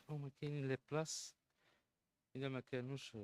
هما كاينين لي بلاص الا ما كانوش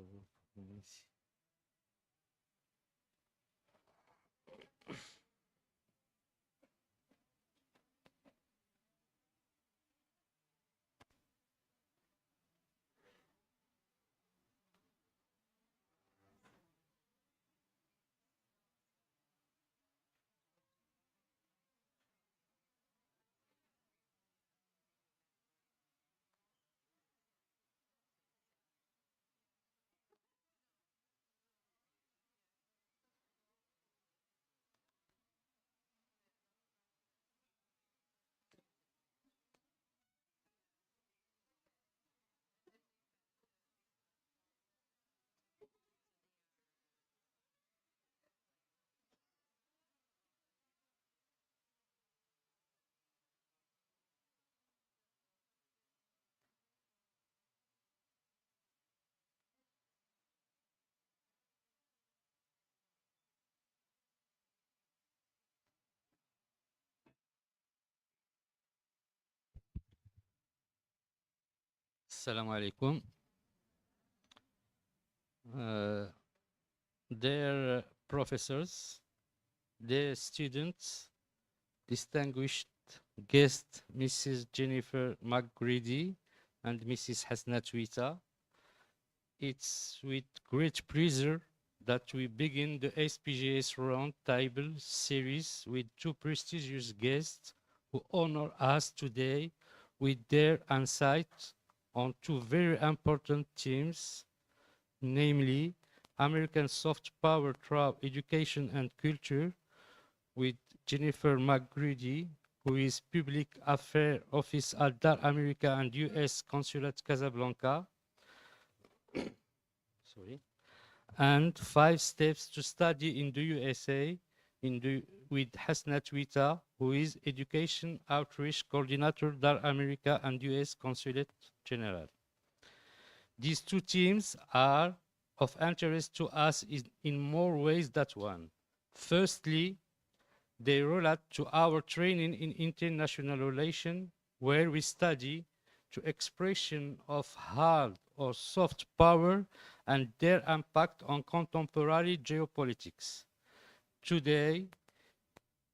السلام عليكم. Dear professors, dear students, distinguished guest Mrs. Jennifer McGrady and Mrs. Hasnaa Touita, it's with great pleasure that we begin the SPGS Round Table series with two prestigious guests who honor us today with their insight on two very important themes, namely American soft power through education and culture, with Jennifer McGrady, who is Public Affairs Office at Dar America and U.S. Consulate Casablanca, and 5 Steps to Study in the USA with Hasnaa Touita, who is Education Outreach Coordinator Dar America and U.S. Consulate General. These two teams are of interest to us in more ways than one. Firstly, they relate to our training in international relations, where we study the expression of hard or soft power and their impact on contemporary geopolitics. Today,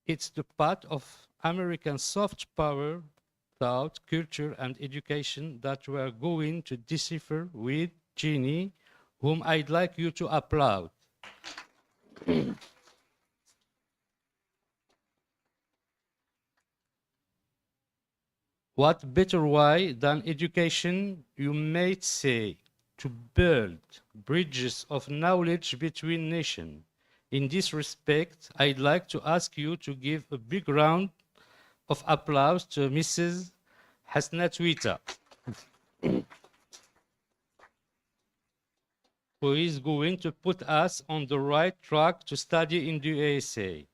it's the part of American soft power, thought, culture, and education that we are going to decipher with Jeannie, whom I'd like you to applaud. What better way than education, you might say, to build bridges of knowledge between nations? In this respect, I'd like to ask you to give a big round of applause to Mrs. Hasnaa Touita, who is going to put us on the right track to study in the USA.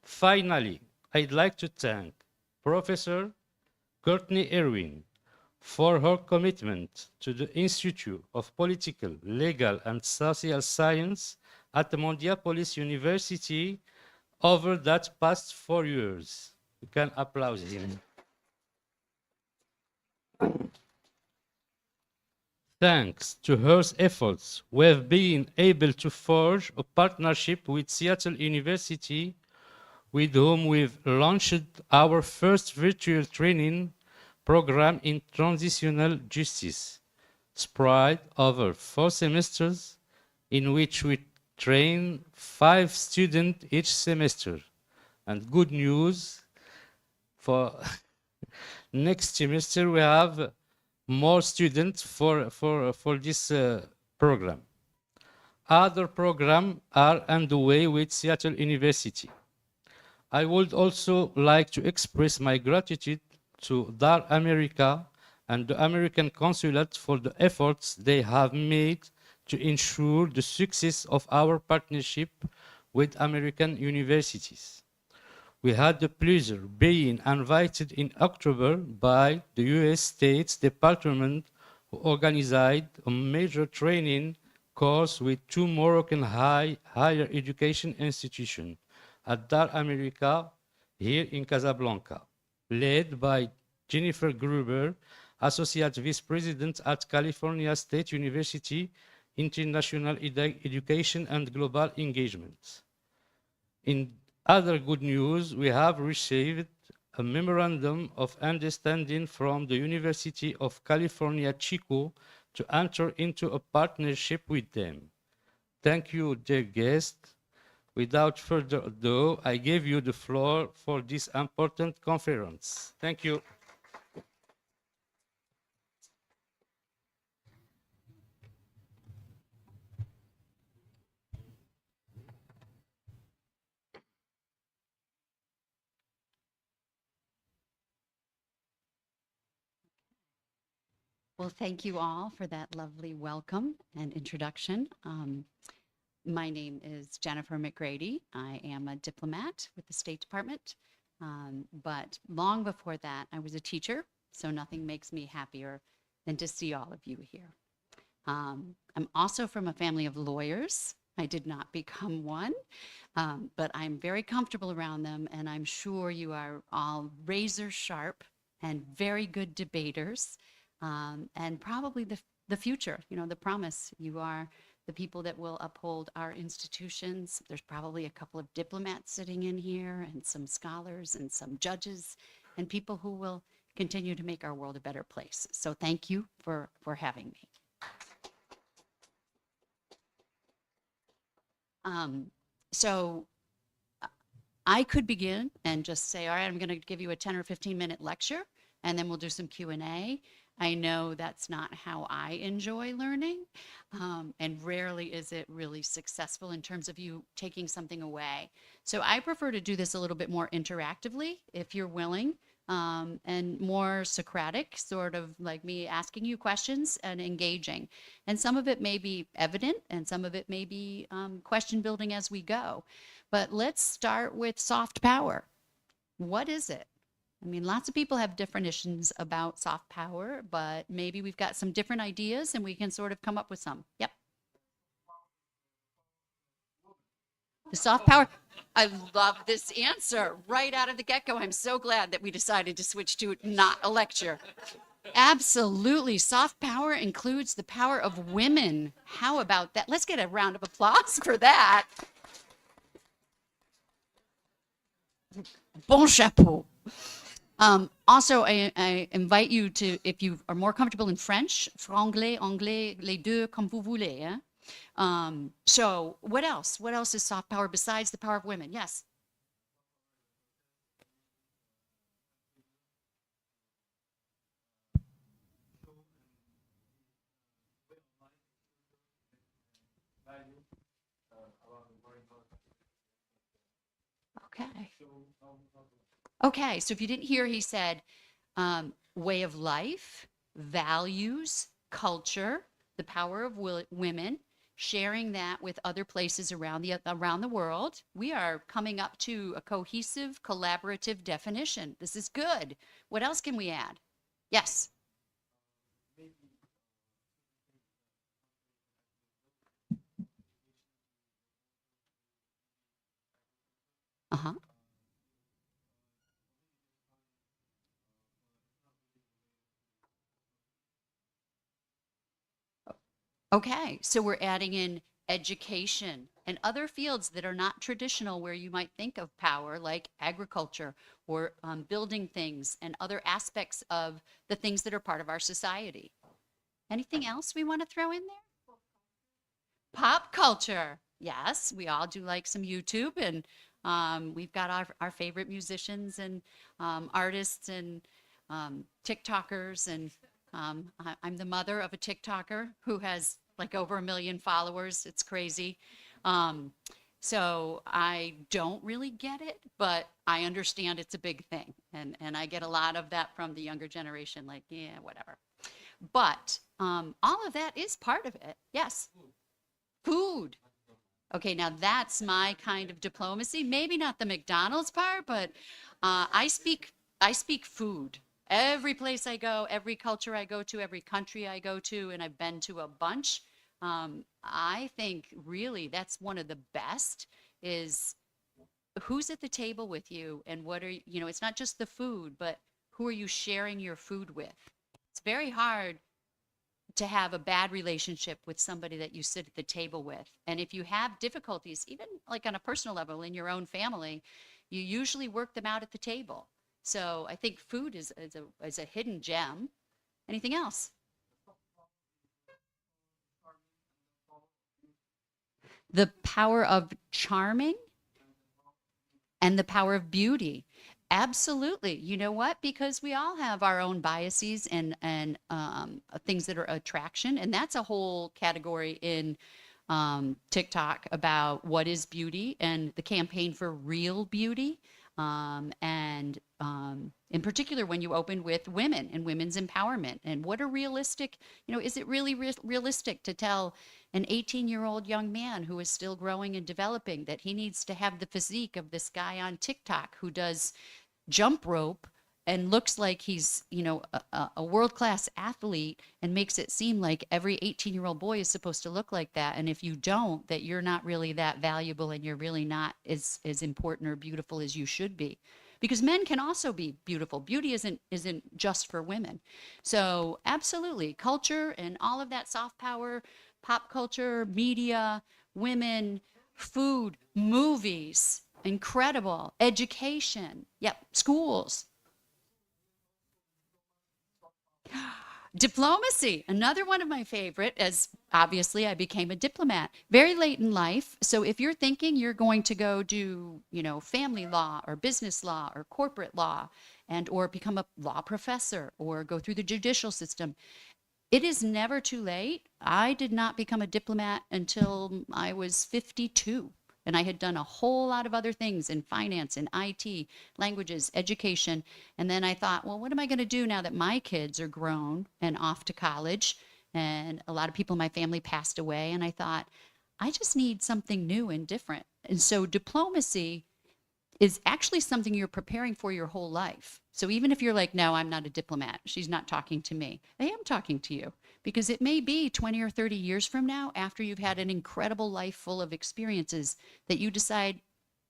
Finally, I'd like to thank Professor Courtney Irwin for her commitment to the Institute of Political, Legal, and Social Science at the Mondiapolis University over that past 4 years. You can applaud him. Thanks to her efforts, we have been able to forge a partnership with Seattle University, with whom we've launched our first virtual training program in transitional justice, spread over 4 semesters, in which we train 5 students each semester. And good news, for next semester we have more students for this program. Other programs are underway with Seattle University. I would also like to express my gratitude to Dar America and the American Consulate for the efforts they have made to ensure the success of our partnership with American universities. We had the pleasure being invited in October by the US State Department, who organized a major training course with 2 Moroccan higher education institutions at Dar America here in Casablanca, led by Jennifer Gruber Associate Vice President at California State University, International Education and Global Engagement. In other good news, we have received a memorandum of understanding from the University of California, Chico, to enter into a partnership with them. Thank you, dear guest. Without further ado, I give you the floor for this important conference. Thank you. Well, thank you all for that lovely welcome and introduction. My name is Jennifer McGrady. I am a diplomat with the State Department, but long before that, I was a teacher, so nothing makes me happier than to see all of you here. I'm also from a family of lawyers. I did not become one, but I'm very comfortable around them, and I'm sure you are all razor sharp and very good debaters, and probably the future, you know, the promise. You are the people that will uphold our institutions. There's probably a couple of diplomats sitting in here, and some scholars, and some judges, and people who will continue to make our world a better place. So thank you for having me. So I could begin and just say, all right, I'm going to give you a 10 or 15-minute lecture, and then we'll do some Q&A. I know that's not how I enjoy learning, and rarely is it really successful in terms of you taking something away. So I prefer to do this a little bit more interactively, if you're willing, and more Socratic, sort of like me asking you questions and engaging. And some of it may be evident, and some of it may be question building as we go. But let's start with soft power. What is it? I mean, lots of people have definitions about soft power, but maybe we've got some different ideas and we can sort of come up with some. Yep. The soft power. I love this answer right out of the get-go. I'm so glad that we decided to switch to not a lecture. Absolutely. Soft power includes the power of women. How about that? Let's get a round of applause for that. Bon chapeau. Also, I invite you to, if you are more comfortable in French, franglais, anglais, les deux, comme vous voulez. Eh? So what else? What else is soft power besides the power of women? Yes. Okay. Okay, so if you didn't hear, he said way of life, values, culture, the power of women, sharing that with other places around the world. We are coming up to a cohesive, collaborative definition. This is good. What else can we add? Yes. Uh-huh. Okay, so we're adding in education and other fields that are not traditional where you might think of power, like agriculture or building things and other aspects of the things that are part of our society. Anything else we want to throw in there? Pop culture. Yes, we all do like some YouTube, and we've got our favorite musicians and artists and TikTokers, and I'm the mother of a TikToker who has like over 1 million followers. It's crazy. So I don't really get it, but I understand it's a big thing. And I get a lot of that from the younger generation, like, yeah, whatever. But all of that is part of it. Yes. Food. Okay, now that's my kind of diplomacy. Maybe not the McDonald's part, but I speak food. Every place I go, every culture I go to, every country I go to, and I've been to a bunch. I think really that's one of the best is who's at the table with you and what are you know, it's not just the food, but who are you sharing your food with? It's very hard to have a bad relationship with somebody that you sit at the table with. And if you have difficulties, even like on a personal level in your own family, you usually work them out at the table. So I think food is a hidden gem. Anything else? The power of charming and the power of beauty. Absolutely. You know what? Because we all have our own biases and things that are attraction, and that's a whole category in TikTok about what is beauty and the campaign for real beauty. In particular, when you open with women and women's empowerment and what are realistic, is it really realistic to tell an 18-year-old young man who is still growing and developing that he needs to have the physique of this guy on TikTok who does jump rope and looks like he's, a world-class athlete and makes it seem like every 18-year-old boy is supposed to look like that. And if you don't, that you're not really that valuable and you're really not as important or beautiful as you should be. Because men can also be beautiful. Beauty isn't just for women. So absolutely, culture and all of that soft power, pop culture, media, women, food, movies, incredible, education, yep, schools. Diplomacy, another one of my favorite, as obviously I became a diplomat very late in life. So if you're thinking you're going to go do, family law or business law or corporate law or become a law professor or go through the judicial system, it is never too late. I did not become a diplomat until I was 52. And I had done a whole lot of other things in finance and IT, languages, education. And then I thought, well, what am I going to do now that my kids are grown and off to college? And a lot of people in my family passed away. And I thought, I just need something new and different. And so diplomacy is actually something you're preparing for your whole life. So even if you're like, no, I'm not a diplomat, she's not talking to me, I am talking to you. Because it may be 20 or 30 years from now, after you've had an incredible life full of experiences, that you decide,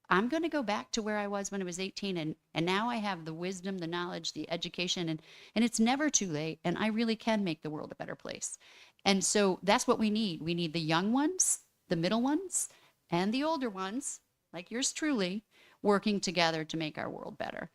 I'm going to go back to where I was when I was 18, and now I have the wisdom, the knowledge, the education, and it's never too late, and I really can make the world a better place. And so that's what we need. We need the young ones, the middle ones, and the older ones, like yours truly, working together to make our world better.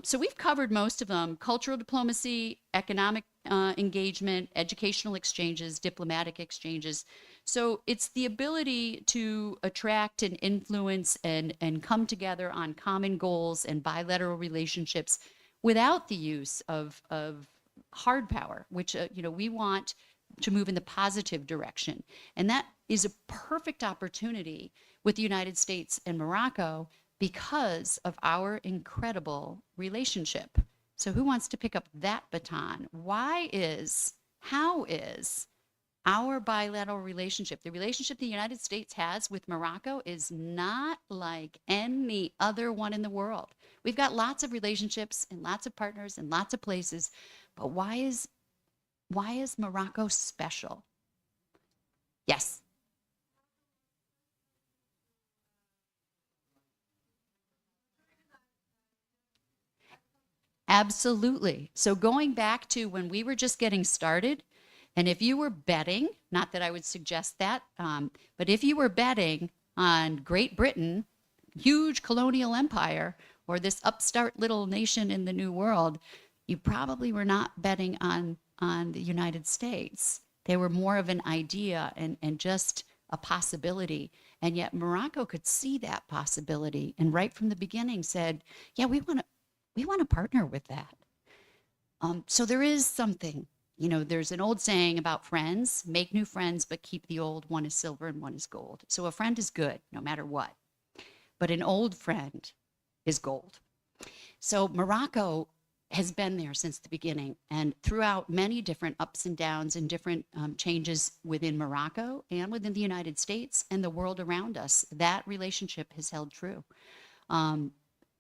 So we've covered most of them: cultural diplomacy, economic engagement, educational exchanges, diplomatic exchanges. So it's the ability to attract and influence and come together on common goals and bilateral relationships without the use of hard power, which we want to move in the positive direction. And that is a perfect opportunity with the United States and Morocco because of our incredible relationship. So who wants to pick up that baton? How is our bilateral relationship, the relationship the United States has with Morocco, is not like any other one in the world. We've got lots of relationships and lots of partners and lots of places, but why is Morocco special? Yes. Absolutely. So going back to when we were just getting started, and if you were betting, not that I would suggest that, but if you were betting on Great Britain, huge colonial empire, or this upstart little nation in the New World, you probably were not betting on the United States. They were more of an idea and just a possibility. And yet Morocco could see that possibility, and right from the beginning said, yeah, we want to partner with that. So there is something, there's an old saying about friends: make new friends, but keep the old. One is silver and one is gold. So a friend is good no matter what, but an old friend is gold. So Morocco has been there since the beginning, and throughout many different ups and downs and different changes within Morocco and within the United States and the world around us, that relationship has held true.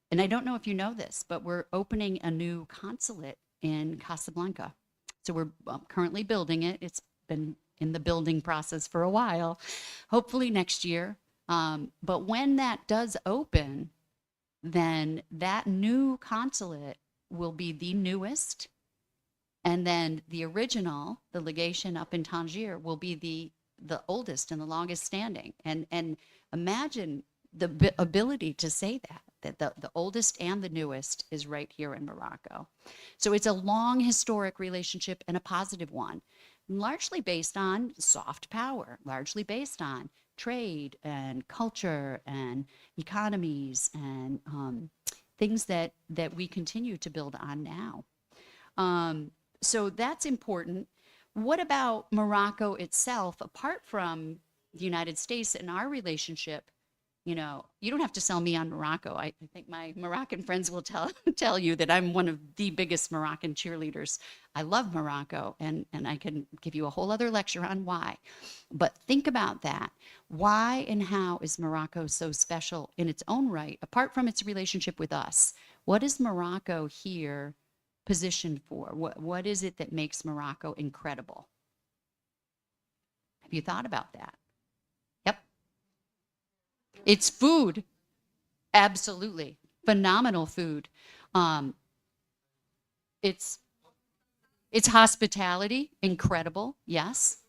And I don't know if you know this, but we're opening a new consulate in Casablanca. So we're currently building it. It's been in the building process for a while, hopefully next year. But when that does open, then that new consulate will be the newest And then the original, the legation up in Tangier, will be the oldest and the longest standing. And imagine the ability to say that the oldest and the newest is right here in Morocco. So it's a long historic relationship and a positive one, largely based on soft power, largely based on trade and culture and economies and things that we continue to build on now. So that's important. What about Morocco itself, apart from the United States and our relationship? You know, you don't have to sell me on Morocco. I think my Moroccan friends will tell you that I'm one of the biggest Moroccan cheerleaders. I love Morocco, and I can give you a whole other lecture on why. But think about that. Why and how is Morocco so special in its own right, apart from its relationship with us? What is Morocco here positioned for? What is it that makes Morocco incredible? Have you thought about that? Yep. It's food. Absolutely. Phenomenal food. It's hospitality. Incredible. Yes.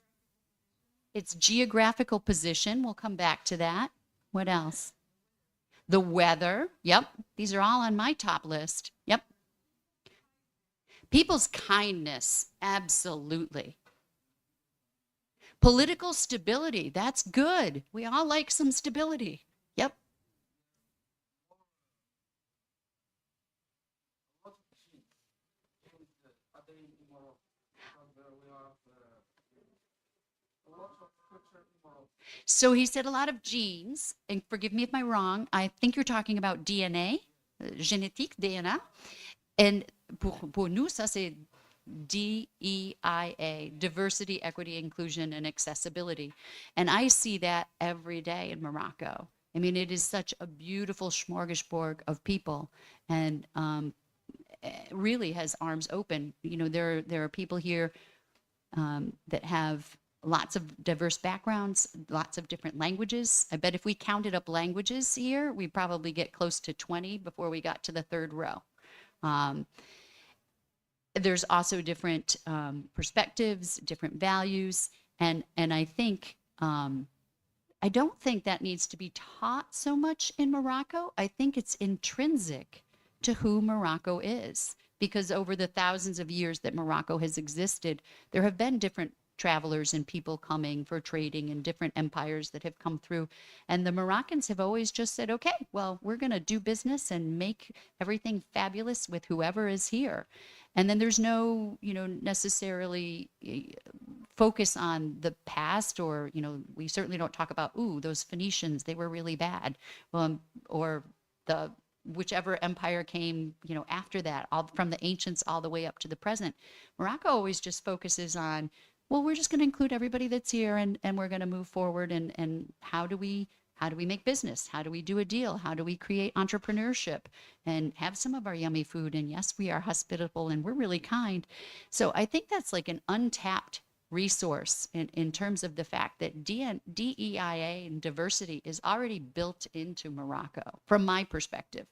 Its geographical position. We'll come back to that. What else? The weather. Yep. These are all on my top list. Yep. People's kindness, absolutely. Political stability, that's good. We all like some stability. Yep. So he said a lot of genes, and forgive me if I'm wrong, I think you're talking about DNA, génétique, DNA. And pour nous, ça c'est DEIA, diversity, equity, inclusion, and accessibility. And I see that every day in Morocco. I mean, it is such a beautiful smorgasbord of people, and really has arms open. You know, there are people here that have lots of diverse backgrounds, lots of different languages. I bet if we counted up languages here, we'd probably get close to 20 before we got to the third row. There's also different perspectives, different values, and I think I don't think that needs to be taught so much in Morocco. I think it's intrinsic to who Morocco is, because over the thousands of years that Morocco has existed, there have been different travelers and people coming for trading and different empires that have come through. And the Moroccans have always just said, okay, well, we're going to do business and make everything fabulous with whoever is here. And then there's no, necessarily focus on the past, or, we certainly don't talk about, ooh, those Phoenicians, they were really bad. Or the whichever empire came, after that, all from the ancients all the way up to the present. Morocco always just focuses on, well, we're just going to include everybody that's here, and we're going to move forward. And how do we make business? How do we do a deal? How do we create entrepreneurship and have some of our yummy food? And yes, we are hospitable and we're really kind. So I think that's like an untapped resource in terms of the fact that DEIA and diversity is already built into Morocco, from my perspective.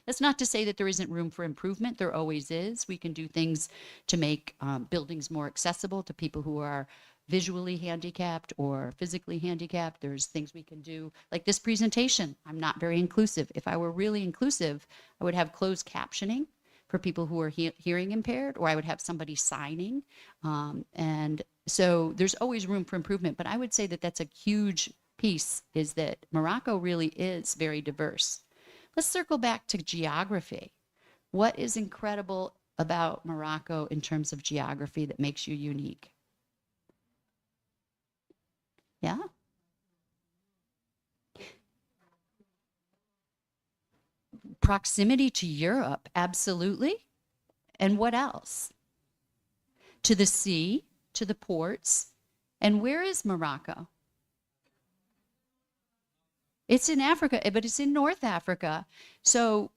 That's not to say that there isn't room for improvement. There always is. We can do things to make buildings more accessible to people who are visually handicapped or physically handicapped. There's things we can do, like this presentation. I'm not very inclusive. If I were really inclusive, I would have closed captioning for people who are hearing impaired, or I would have somebody signing. And so there's always room for improvement. But I would say that that's a huge piece, is that Morocco really is very diverse. Let's circle back to geography. What is incredible about Morocco in terms of geography that makes you unique? Yeah? Proximity to Europe, absolutely. And what else? To the sea, to the ports. And where is Morocco? It's in Africa, but it's in North Africa. So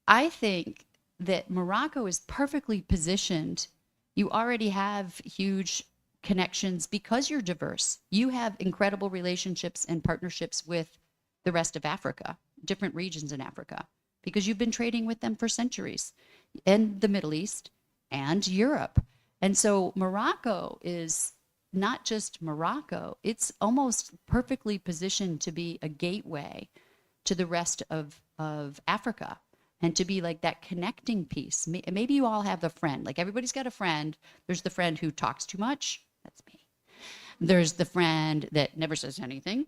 I think that Morocco is perfectly positioned. You already have huge connections because you're diverse. You have incredible relationships and partnerships with the rest of Africa, different regions in Africa, because you've been trading with them for centuries, and the Middle East and Europe. And so Morocco is not just Morocco, it's almost perfectly positioned to be a gateway to the rest of Africa and to be like that connecting piece. Maybe you all have a friend, like everybody's got a friend. There's the friend who talks too much. That's me. There's the friend that never says anything.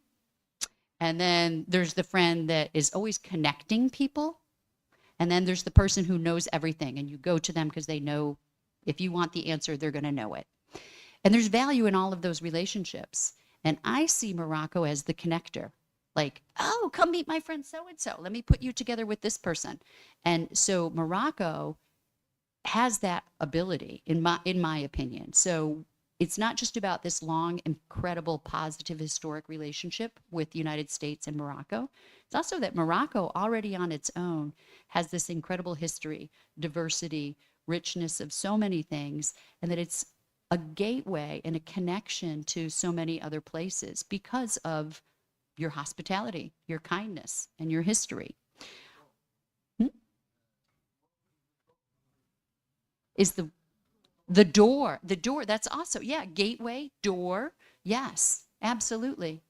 And then there's the friend that is always connecting people. And then there's the person who knows everything, and you go to them because they know if you want the answer, they're going to know it. And there's value in all of those relationships. And I see Morocco as the connector. Like, oh, come meet my friend so-and-so. Let me put you together with this person. And so Morocco has that ability, in my opinion. So it's not just about this long, incredible, positive, historic relationship with the United States and Morocco. It's also that Morocco already on its own has this incredible history, diversity, richness of so many things, and that it's a gateway and a connection to so many other places because of your hospitality, your kindness, and your history. Is the door, that's also, yeah, gateway, door, yes, absolutely.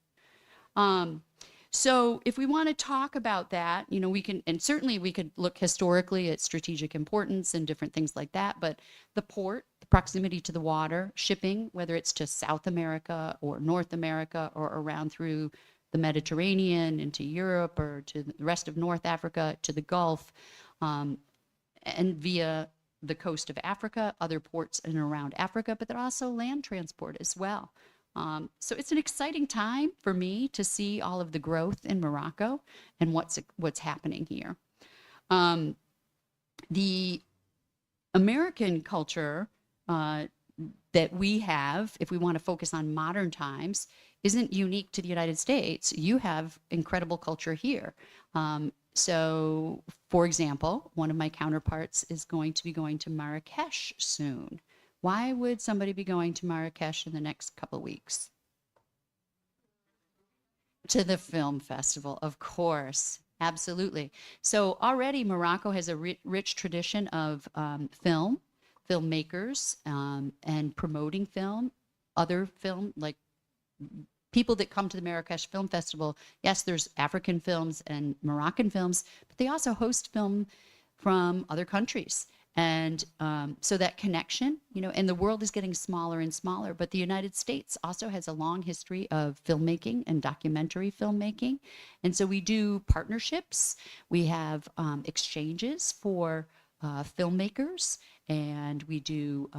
So if we want to talk about that, you know, we can, and certainly we could look historically at strategic importance and different things like that, but the port, the proximity to the water, shipping, whether it's to South America or North America or around through the Mediterranean into Europe or to the rest of North Africa, to the Gulf, and via the coast of Africa, other ports in and around Africa, but there are also land transport as well. So it's an exciting time for me to see all of the growth in Morocco and what's happening here. The American culture that we have, if we want to focus on modern times, isn't unique to the United States. You have incredible culture here. So, for example, one of my counterparts is going to be going to Marrakesh soon. Why would somebody be going to Marrakesh in the next couple of weeks? To the film festival, of course. Absolutely. So already Morocco has a rich tradition of filmmakers, and promoting film, other film, like people that come to the Marrakesh Film Festival. Yes, there's African films and Moroccan films, but they also host film from other countries. And so that connection, you know, and the world is getting smaller and smaller, but the United States also has a long history of filmmaking and documentary filmmaking. And so we do partnerships, we have exchanges for filmmakers, and we do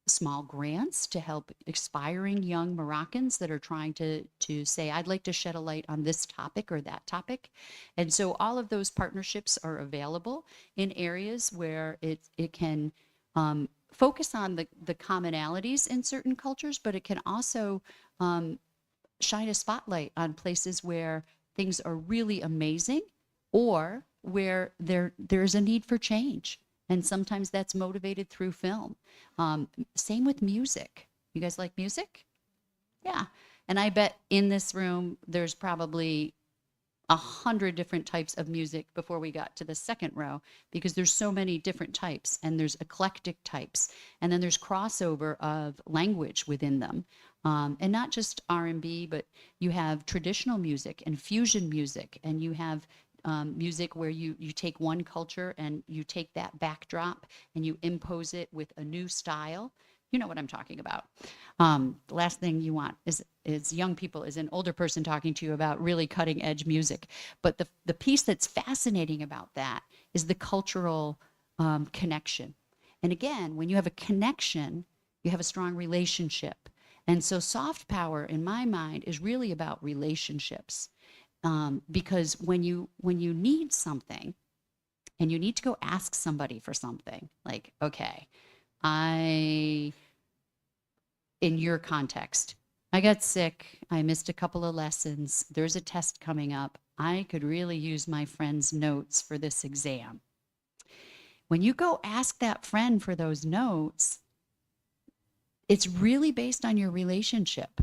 small grants to help aspiring young Moroccans that are trying to say, I'd like to shed a light on this topic or that topic. And so all of those partnerships are available in areas where it can focus on the commonalities in certain cultures, but it can also shine a spotlight on places where things are really amazing or where there's a need for change. And sometimes that's motivated through film. Same with music. You guys like music? Yeah. And I bet in this room, there's probably 100 different types of music before we got to the second row, because there's so many different types, and there's eclectic types. And then there's crossover of language within them. And not just R&B, but you have traditional music and fusion music, and you have music where you take one culture and you take that backdrop and you impose it with a new style. You know what I'm talking about. The last thing you want is young people, is an older person talking to you about really cutting edge music. But the piece that's fascinating about that is the cultural connection. And again, when you have a connection, you have a strong relationship. And so soft power, in my mind, is really about relationships. Because when you need something and you need to go ask somebody for something, like, okay, in your context, I got sick, I missed a couple of lessons, there's a test coming up, I could really use my friend's notes for this exam. When you go ask that friend for those notes, it's really based on your relationship.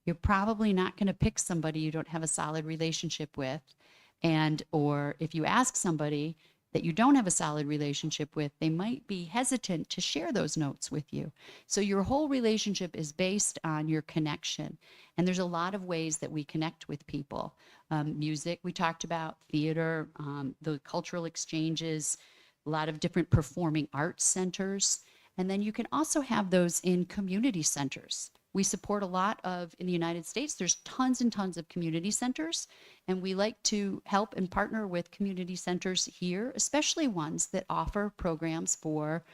You're probably not going to pick somebody you don't have a solid relationship with. And, or if you ask somebody that you don't have a solid relationship with, they might be hesitant to share those notes with you. So your whole relationship is based on your connection. And there's a lot of ways that we connect with people. Music, we talked about, theater, the cultural exchanges, a lot of different performing arts centers. And then you can also have those in community centers. We support a lot of, in the United States, there's tons and tons of community centers, and we like to help and partner with community centers here, especially ones that offer programs for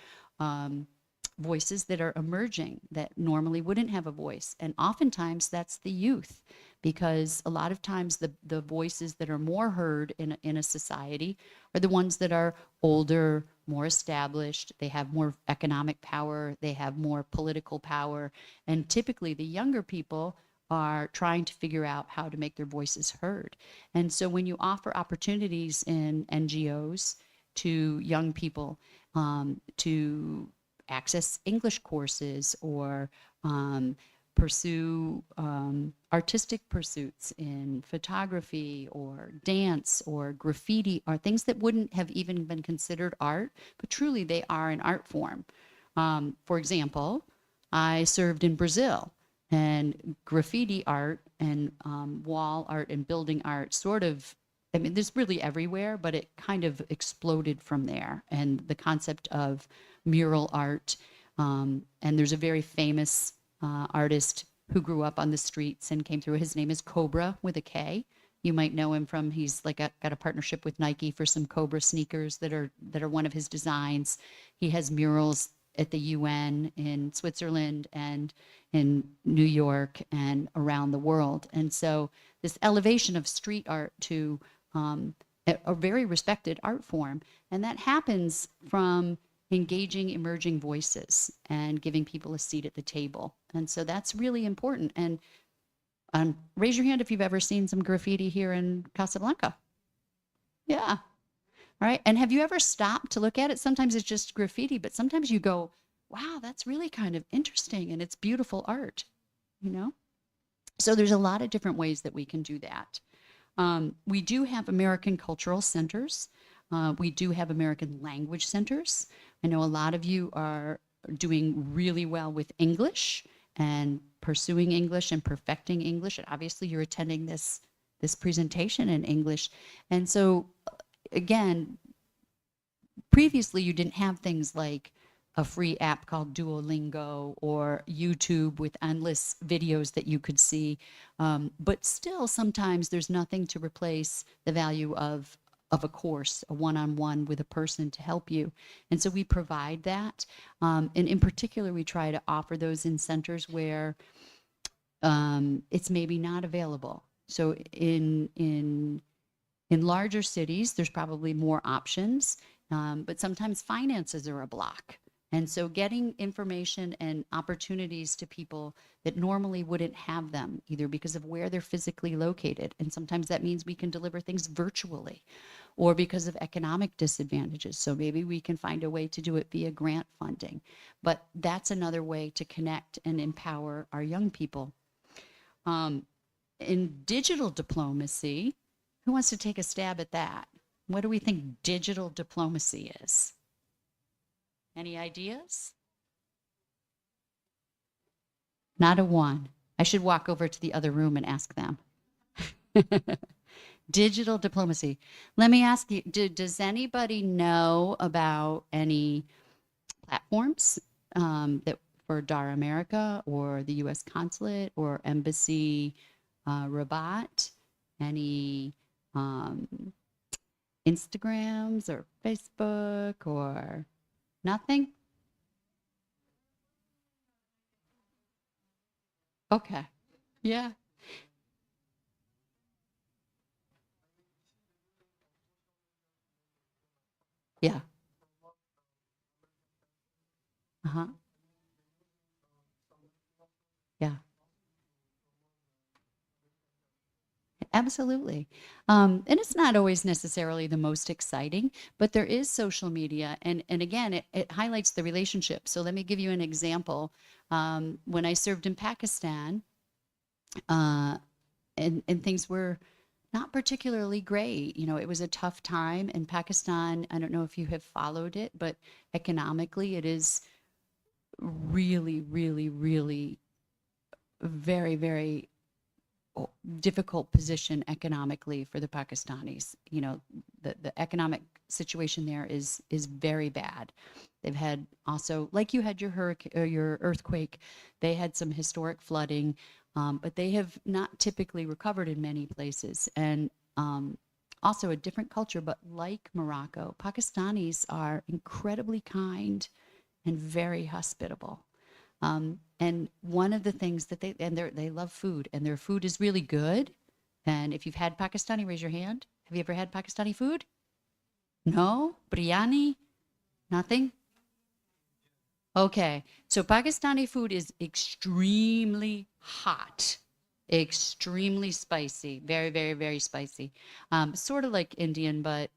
voices that are emerging that normally wouldn't have a voice. And oftentimes that's the youth, because a lot of times the voices that are more heard in a society are the ones that are older, more established, they have more economic power, they have more political power, and typically the younger people are trying to figure out how to make their voices heard. And so when you offer opportunities in NGOs to young people to access English courses or pursue artistic pursuits in photography or dance or graffiti, or things that wouldn't have even been considered art, but truly they are an art form. For example, I served in Brazil, and graffiti art and wall art and building art sort of, I mean, there's really everywhere, but it kind of exploded from there. And the concept of mural art, and there's a very famous artist who grew up on the streets and came through. His name is Cobra with a K. You might know him from, he's like got a partnership with Nike for some Cobra sneakers that are one of his designs. He has murals at the UN in Switzerland and in New York and around the world. And so this elevation of street art to a very respected art form, and that happens from engaging emerging voices and giving people a seat at the table. And so that's really important. And raise your hand if you've ever seen some graffiti here in Casablanca. Yeah. All right. And have you ever stopped to look at it? Sometimes it's just graffiti, but sometimes you go, wow, that's really kind of interesting and it's beautiful art, you know? So there's a lot of different ways that we can do that. We do have American cultural centers. We do have American language centers. I know a lot of you are doing really well with English and pursuing English and perfecting English. And obviously you're attending this presentation in English. And so again, previously you didn't have things like a free app called Duolingo or YouTube with endless videos that you could see. But still, sometimes there's nothing to replace the value of a course, a one-on-one with a person to help you. And so we provide that. And in particular, we try to offer those in centers where it's maybe not available. So in larger cities, there's probably more options, but sometimes finances are a block. And so getting information and opportunities to people that normally wouldn't have them, either because of where they're physically located, and sometimes that means we can deliver things virtually, or because of economic disadvantages. So maybe we can find a way to do it via grant funding. But that's another way to connect and empower our young people. In digital diplomacy, who wants to take a stab at that? What do we think digital diplomacy is? Any ideas? Not a one. I should walk over to the other room and ask them. Digital diplomacy. Let me ask you, does anybody know about any platforms that for Dar America or the U.S. Consulate or Embassy Rabat? Any Instagrams or Facebook or nothing? Okay. Yeah. Yeah. Uh-huh. Yeah. Absolutely. And it's not always necessarily the most exciting, but there is social media. And again, it highlights the relationship. So let me give you an example. When I served in Pakistan, and things were not particularly great. You know, it was a tough time in Pakistan. I don't know if you have followed it, but economically, it is really, really, really very, very difficult position economically for the Pakistanis. You know, the economic situation there is very bad. They've had also, like you had your hurricane or your earthquake, they had some historic flooding, but they have not typically recovered in many places. And also a different culture, but like Morocco, Pakistanis are incredibly kind and very hospitable. And one of the things that they love food, and their food is really good. And if you've had Pakistani, raise your hand. Have you ever had Pakistani food? No? Biryani? Nothing? Okay. So Pakistani food is extremely hot, extremely spicy, very, very, very spicy. Sort of like Indian, but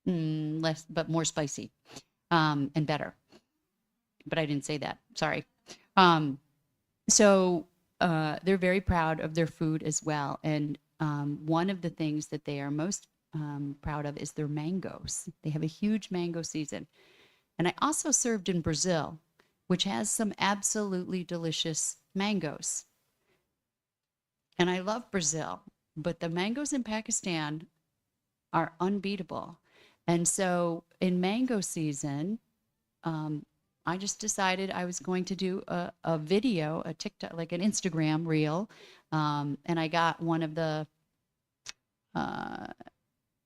less, but more spicy, and better. But I didn't say that. Sorry. So they're very proud of their food as well. And one of the things that they are most proud of is their mangoes. They have a huge mango season. And I also served in Brazil, which has some absolutely delicious mangoes. And I love Brazil, but the mangoes in Pakistan are unbeatable. And so in mango season, I just decided I was going to do a video, a TikTok, like an Instagram reel. And I got one of the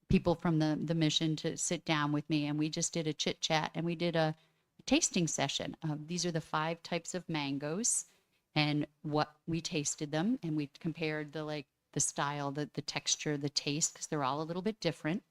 people from the mission to sit down with me, and we just did a chit chat, and we did a tasting session. These are the 5 types of mangoes and what we tasted them. And we compared the style, the texture, the taste, because they're all a little bit different,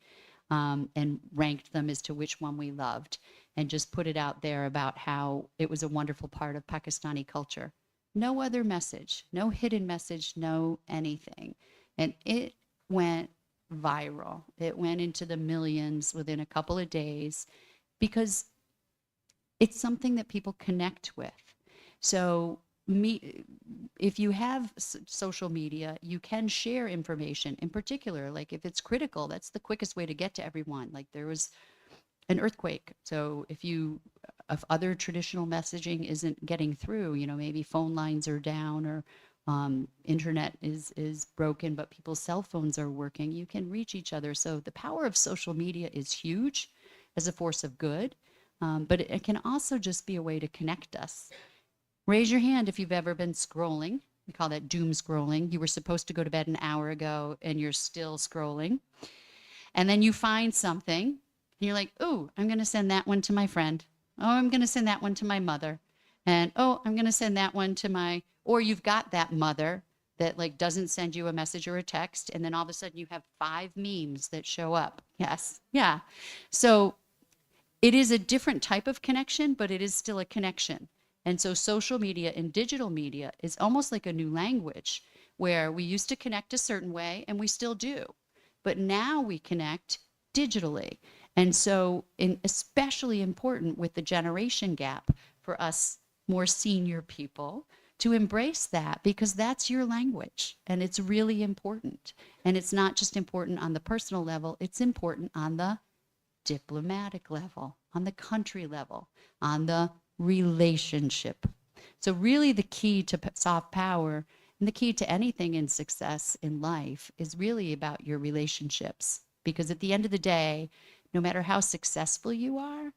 and ranked them as to which one we loved, and just put it out there about how it was a wonderful part of Pakistani culture. No other message, no hidden message, no anything. And it went viral. It went into the millions within a couple of days because it's something that people connect with. So if you have social media, you can share information. In particular, like if it's critical, that's the quickest way to get to everyone. Like there was an earthquake. So if other traditional messaging isn't getting through, you know, maybe phone lines are down, or internet is broken, but people's cell phones are working, you can reach each other. So the power of social media is huge as a force of good, but it can also just be a way to connect us. Raise your hand if you've ever been scrolling. We call that doom scrolling. You were supposed to go to bed an hour ago and you're still scrolling. And then you find something and you're like, oh, I'm going to send that one to my friend. Oh, I'm going to send that one to my mother. And oh, I'm going to send that one to or you've got that mother that like doesn't send you a message or a text. And then all of a sudden you have 5 memes that show up. Yes. Yeah. So it is a different type of connection, but it is still a connection. And so social media and digital media is almost like a new language, where we used to connect a certain way and we still do, but now we connect digitally. And so especially important with the generation gap for us more senior people to embrace that, because that's your language and it's really important. And it's not just important on the personal level, it's important on the diplomatic level, on the country level, on the relationship. So really the key to soft power and the key to anything in success in life is really about your relationships. Because at the end of the day, no matter how successful you are, it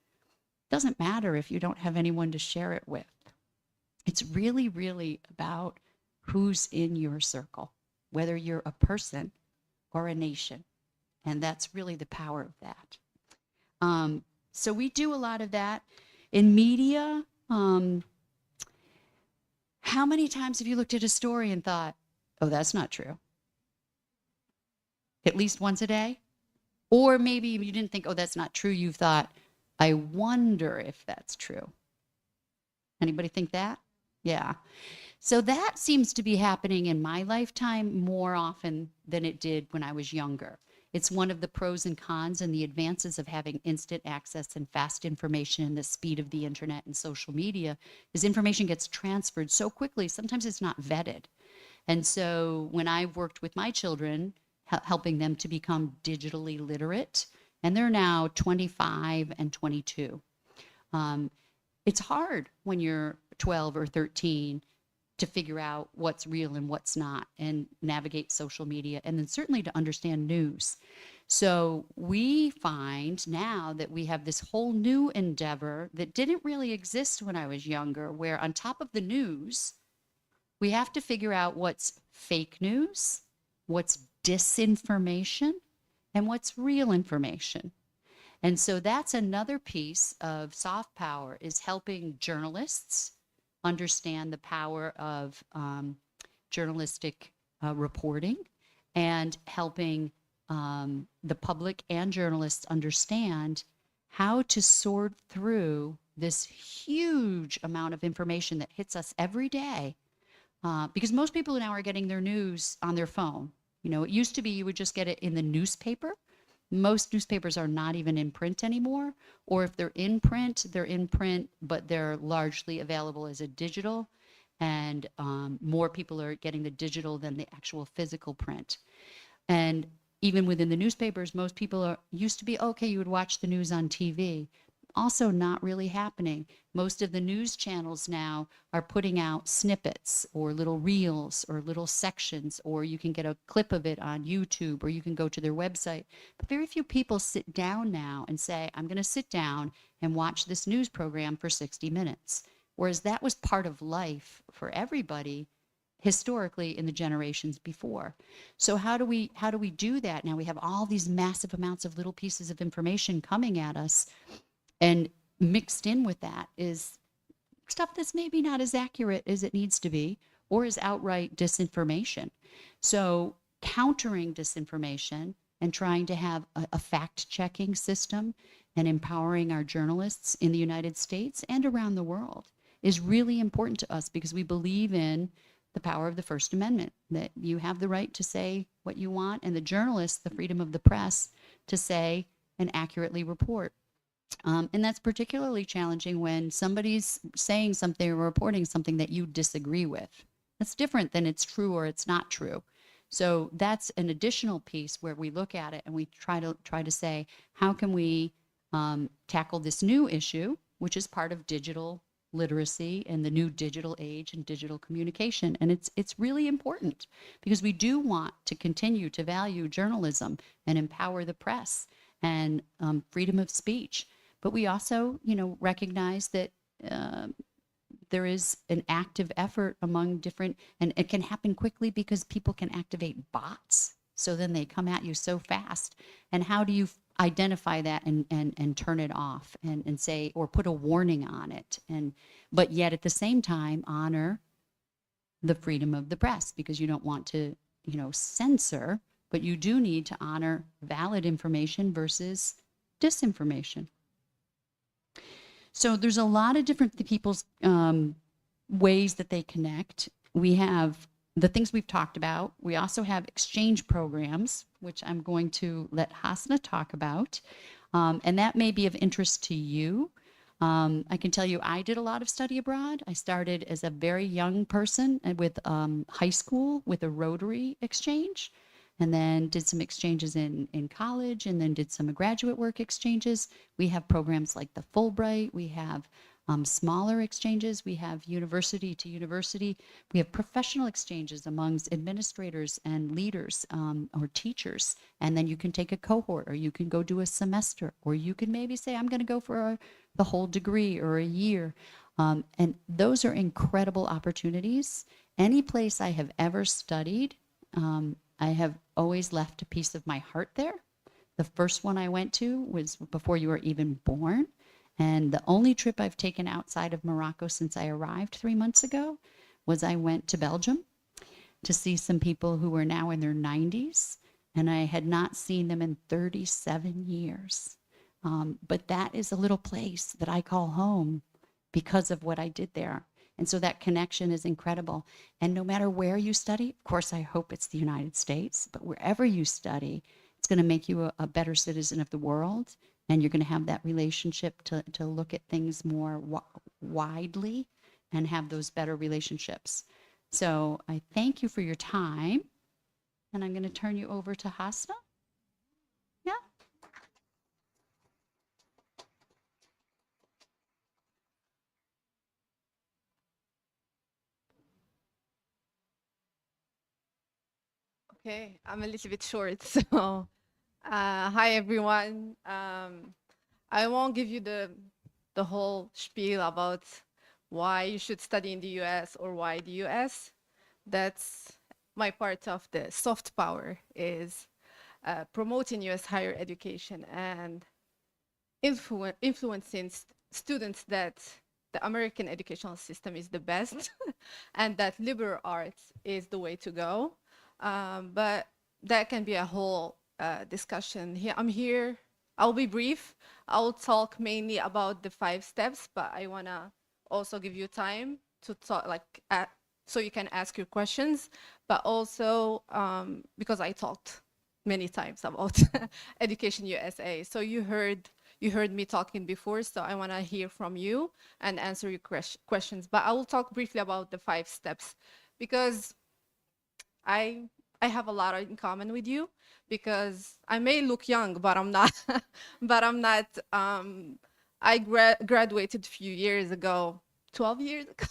doesn't matter if you don't have anyone to share it with. It's really, really about who's in your circle, whether you're a person or a nation. And that's really the power of that. So we do a lot of that. In media, how many times have you looked at a story and thought, oh, that's not true? At least once a day? Or maybe you didn't think, oh, that's not true. You've thought, I wonder if that's true. Anybody think that? Yeah. So that seems to be happening in my lifetime more often than it did when I was younger. It's one of the pros and cons and the advances of having instant access and fast information and the speed of the internet and social media is information gets transferred so quickly, sometimes it's not vetted. And so when I've worked with my children, helping them to become digitally literate. And they're now 25 and 22. It's hard when you're 12 or 13 to figure out what's real and what's not and navigate social media, and then certainly to understand news. So we find now that we have this whole new endeavor that didn't really exist when I was younger, where on top of the news, we have to figure out what's fake news, what's disinformation, and what's real information. And so that's another piece of soft power, is helping journalists understand the power of journalistic reporting, and helping the public and journalists understand how to sort through this huge amount of information that hits us every day. Because most people now are getting their news on their phone. You know, it used to be you would just get it in the newspaper. Most newspapers are not even in print anymore, or if they're in print, but they're largely available as a digital, and more people are getting the digital than the actual physical print. And even within the newspapers, most people used to be, okay, you would watch the news on TV. Also not really happening. Most of the news channels now are putting out snippets or little reels or little sections, or you can get a clip of it on YouTube, or you can go to their website. But very few people sit down now and say, I'm going to sit down and watch this news program for 60 minutes. Whereas that was part of life for everybody historically in the generations before. So how do we do that? Now we have all these massive amounts of little pieces of information coming at us. And mixed in with that is stuff that's maybe not as accurate as it needs to be, or is outright disinformation. So countering disinformation and trying to have a fact-checking system and empowering our journalists in the United States and around the world is really important to us, because we believe in the power of the First Amendment, that you have the right to say what you want, and the journalists, the freedom of the press to say and accurately report. And that's particularly challenging when somebody's saying something or reporting something that you disagree with. That's different than it's true or it's not true. So that's an additional piece where we look at it and we try to say, how can we tackle this new issue, which is part of digital literacy and the new digital age and digital communication. And it's really important, because we do want to continue to value journalism and empower the press and freedom of speech. But we also, recognize that there is an active effort among different, and it can happen quickly because people can activate bots. So then they come at you so fast. And how do you identify that and turn it off and say, or put a warning on it, but yet at the same time honor the freedom of the press, because you don't want to, censor, but you do need to honor valid information versus disinformation. So there's a lot of different people's ways that they connect. We have the things we've talked about. We also have exchange programs, which I'm going to let Hasnaa talk about. And that may be of interest to you. I can tell you I did a lot of study abroad. I started as a very young person with high school with a Rotary exchange, and then did some exchanges in college, and then did some graduate work exchanges. We have programs like the Fulbright. We have smaller exchanges. We have university to university. We have professional exchanges amongst administrators and leaders or teachers. And then you can take a cohort, or you can go do a semester, or you can maybe say, I'm going to go for the whole degree or a year. And those are incredible opportunities. Any place I have ever studied, I have always left a piece of my heart there. The first one I went to was before you were even born. And the only trip I've taken outside of Morocco since I arrived 3 months ago was I went to Belgium to see some people who were now in their 90s. And I had not seen them in 37 years. But that is a little place that I call home because of what I did there. And so that connection is incredible. And no matter where you study, of course, I hope it's the United States, but wherever you study, it's going to make you a better citizen of the world. And you're going to have that relationship to look at things more widely and have those better relationships. So I thank you for your time. And I'm going to turn you over to Hasnaa. Yeah. Okay, I'm a little bit short, so hi everyone. I won't give you the whole spiel about why you should study in the US or why the US. That's my part of the soft power is promoting US higher education and influencing students that the American educational system is the best and that liberal arts is the way to go. But that can be a whole discussion. Here, I'm here. I'll be brief. I'll talk mainly about the 5 steps, but I want to also give you time to talk, like, so you can ask your questions, but also because I talked many times about Education USA. So you heard me talking before, so I want to hear from you and answer your questions. But I will talk briefly about the 5 steps because I have a lot in common with you because I may look young, but I'm not. But I'm not. I graduated a few years ago, 12 years ago.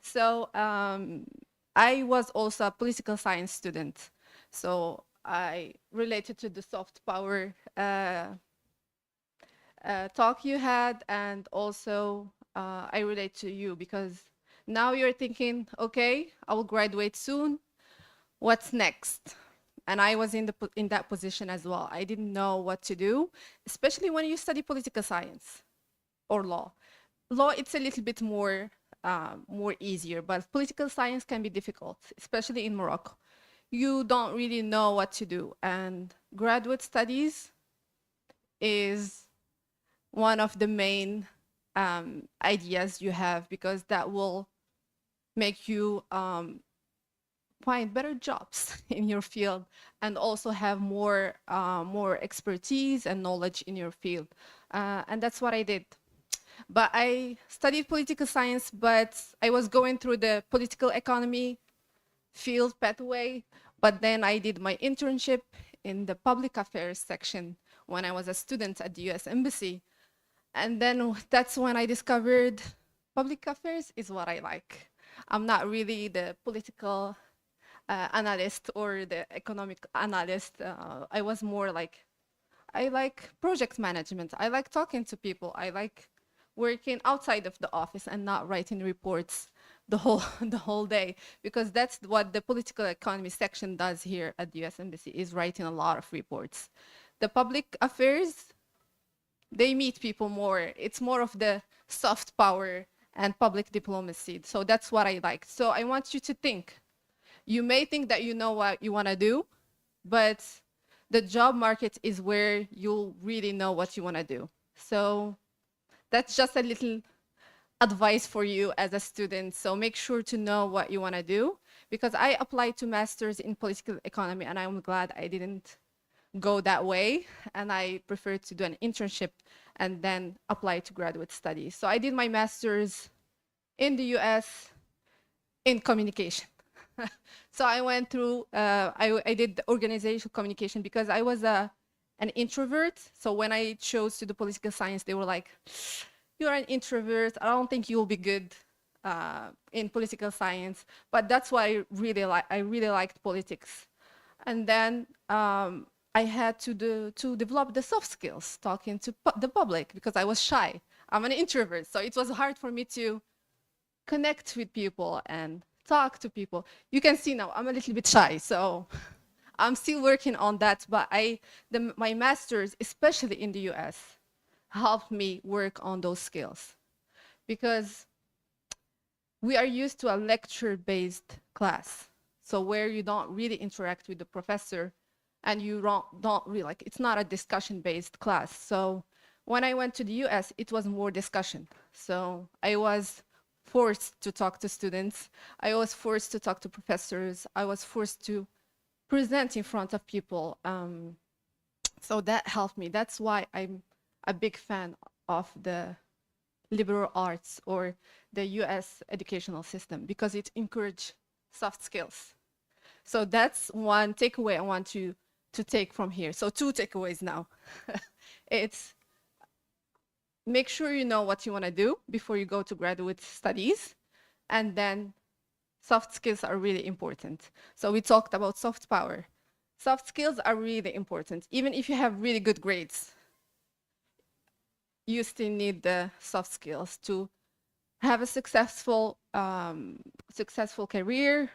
So I was also a political science student. So I related to the soft power talk you had, and also I relate to you because now you're thinking, okay, I will graduate soon. What's next? And I was in that position as well. I didn't know what to do, especially when you study political science or law. Law, it's a little bit more easier, but political science can be difficult, especially in Morocco. You don't really know what to do, and graduate studies is one of the main ideas you have because that will make you find better jobs in your field and also have more expertise and knowledge in your field. And that's what I did. But I studied political science, but I was going through the political economy field pathway. But then I did my internship in the public affairs section when I was a student at the US Embassy. And then that's when I discovered public affairs is what I like. I'm not really the political analyst or the economic analyst. I was more like, I like project management. I like talking to people. I like working outside of the office and not writing reports the whole the whole day, because that's what the political economy section does here at the US Embassy, is writing a lot of reports. The public affairs, they meet people more. It's more of the soft power and public diplomacy. So that's what I like. So I want you to think. You may think that you know what you want to do, but the job market is where you'll really know what you want to do. So that's just a little advice for you as a student. So make sure to know what you want to do, because I applied to master's in political economy and I'm glad I didn't go that way, and I preferred to do an internship and then apply to graduate studies. So I did my master's in the US in communication. So I went through, I did the organizational communication because I was an introvert. So when I chose to do political science, they were like, you're an introvert. I don't think you'll be good in political science. But that's why I really liked politics. And then I had to develop the soft skills, talking to the public, because I was shy. I'm an introvert, so it was hard for me to connect with people and talk to people. You can see now I'm a little bit shy, so I'm still working on that. But my master's, especially in the US, helped me work on those skills, because we are used to a lecture-based class, so where you don't really interact with the professor and you don't really, like, it's not a discussion-based class. So when I went to the US, it was more discussion. So I was forced to talk to students. I was forced to talk to professors. I was forced to present in front of people. So that helped me. That's why I'm a big fan of the liberal arts or the US educational system, because it encourages soft skills. So that's one takeaway I want to take from here. So 2 takeaways now. It's make sure you know what you want to do before you go to graduate studies. And then soft skills are really important. So we talked about soft power. Soft skills are really important. Even if you have really good grades, you still need the soft skills to have a successful career,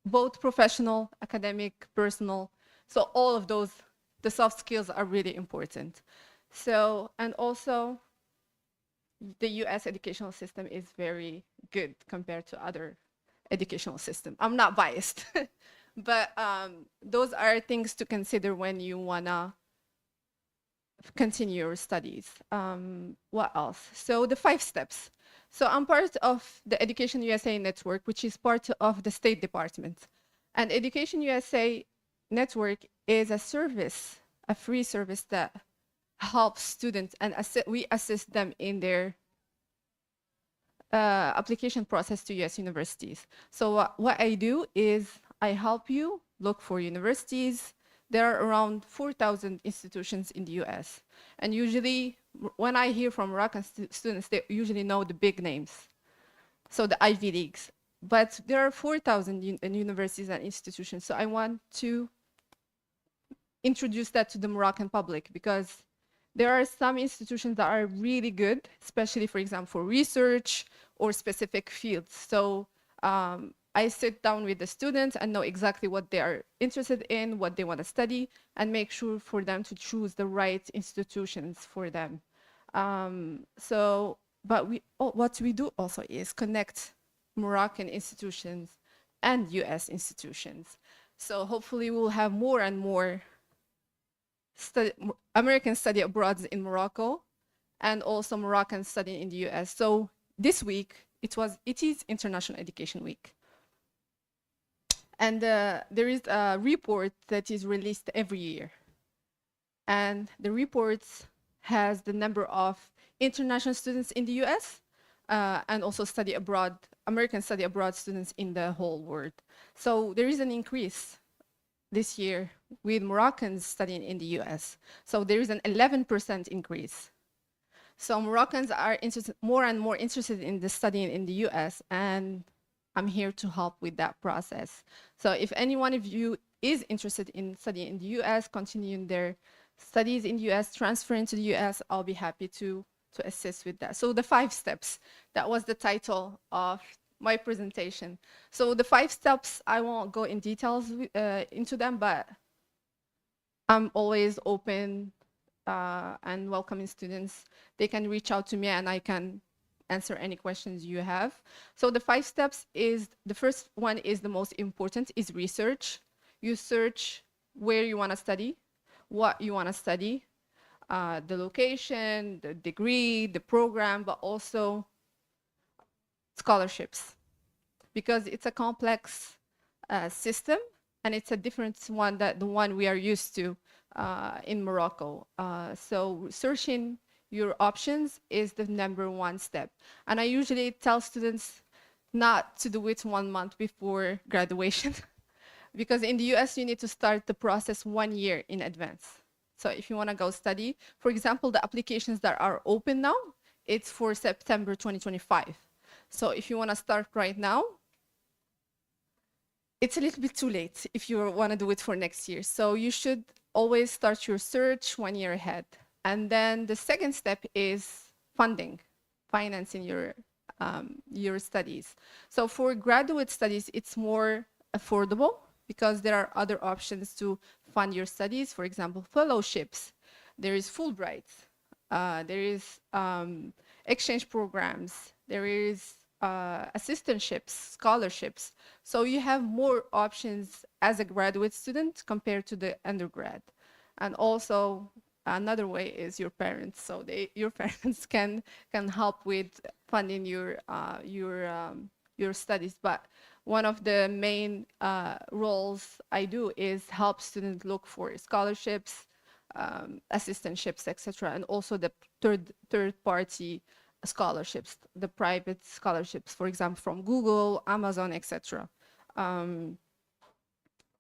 both professional, academic, personal. So all of those, the soft skills are really important. So, and also the US educational system is very good compared to other educational systems. I'm not biased, but those are things to consider when you wanna continue your studies. What else? So the 5 steps. So I'm part of the Education USA network, which is part of the State Department. And Education USA network is a service, a free service that helps students, and we assist them in their application process to US universities. So what I do is I help you look for universities. There are around 4,000 institutions in the US. And usually, when I hear from Moroccan students, they usually know the big names, so the Ivy Leagues. But there are 4,000 universities and institutions. So I want to introduce that to the Moroccan public, because there are some institutions that are really good, especially, for example, for research or specific fields. So I sit down with the students and know exactly what they are interested in, what they want to study, and make sure for them to choose the right institutions for them. But what we do also is connect Moroccan institutions and US institutions. So hopefully we'll have more and more American study abroad in Morocco, and also Moroccan studying in the US. So this week, it is International Education Week. And there is a report that is released every year. And the report has the number of international students in the US and also study abroad, American study abroad students in the whole world. So there is an increase this year with Moroccans studying in the US. So there is an 11% increase. So Moroccans are more and more interested in the studying in the US, and I'm here to help with that process. So if any one of you is interested in studying in the US, continuing their studies in the US, transferring to the US, I'll be happy to assist with that. So the 5 steps, that was the title of my presentation. So the 5 steps, I won't go in details into them, but I'm always open and welcoming students. They can reach out to me and I can answer any questions you have. So the 5 steps is, the first one is the most important, is research. You search where you want to study, what you want to study, the location, the degree, the program, but also scholarships, because it's a complex system and it's a different one than the one we are used to in Morocco. So searching your options is the #1 step. And I usually tell students not to do it 1 month before graduation, because in the US, you need to start the process 1 year in advance. So if you want to go study, for example, the applications that are open now, it's for September 2025. So if you want to start right now, it's a little bit too late if you want to do it for next year. So you should always start your search 1 year ahead. And then the second step is funding, financing your studies. So for graduate studies, it's more affordable because there are other options to fund your studies. For example, fellowships, there is Fulbright, there is exchange programs, there is assistantships, scholarships. So you have more options as a graduate student compared to the undergrad. And also another way is your parents. So your parents can help with funding your studies. But one of the main roles I do is help students look for scholarships, assistantships, etc., and also the third party scholarships, the private scholarships, for example, from Google, Amazon, etc.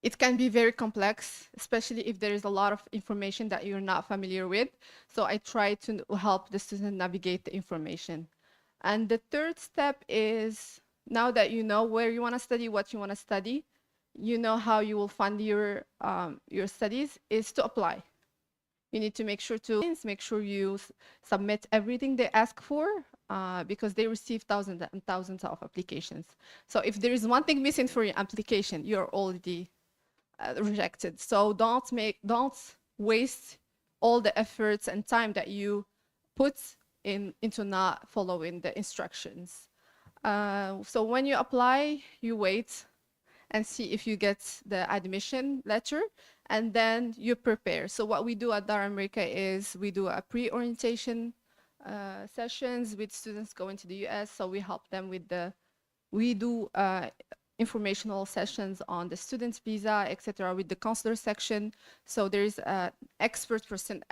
it can be very complex, especially if there is a lot of information that you're not familiar with. So I try to help the student navigate the information. And the third step is, now that you know where you want to study, what you want to study, you know how you will fund your studies, is to apply. You need to make sure you submit everything they ask for, because they receive thousands and thousands of applications. So if there is one thing missing for your application, you're already rejected. So don't waste all the efforts and time that you put into not following the instructions. So when you apply, you wait and see if you get the admission letter, and then you prepare. So what we do at Dar America is we do a pre-orientation sessions with students going to the US. So we help them with we do informational sessions on the student's visa, etc., with the consular section. So there is an expert person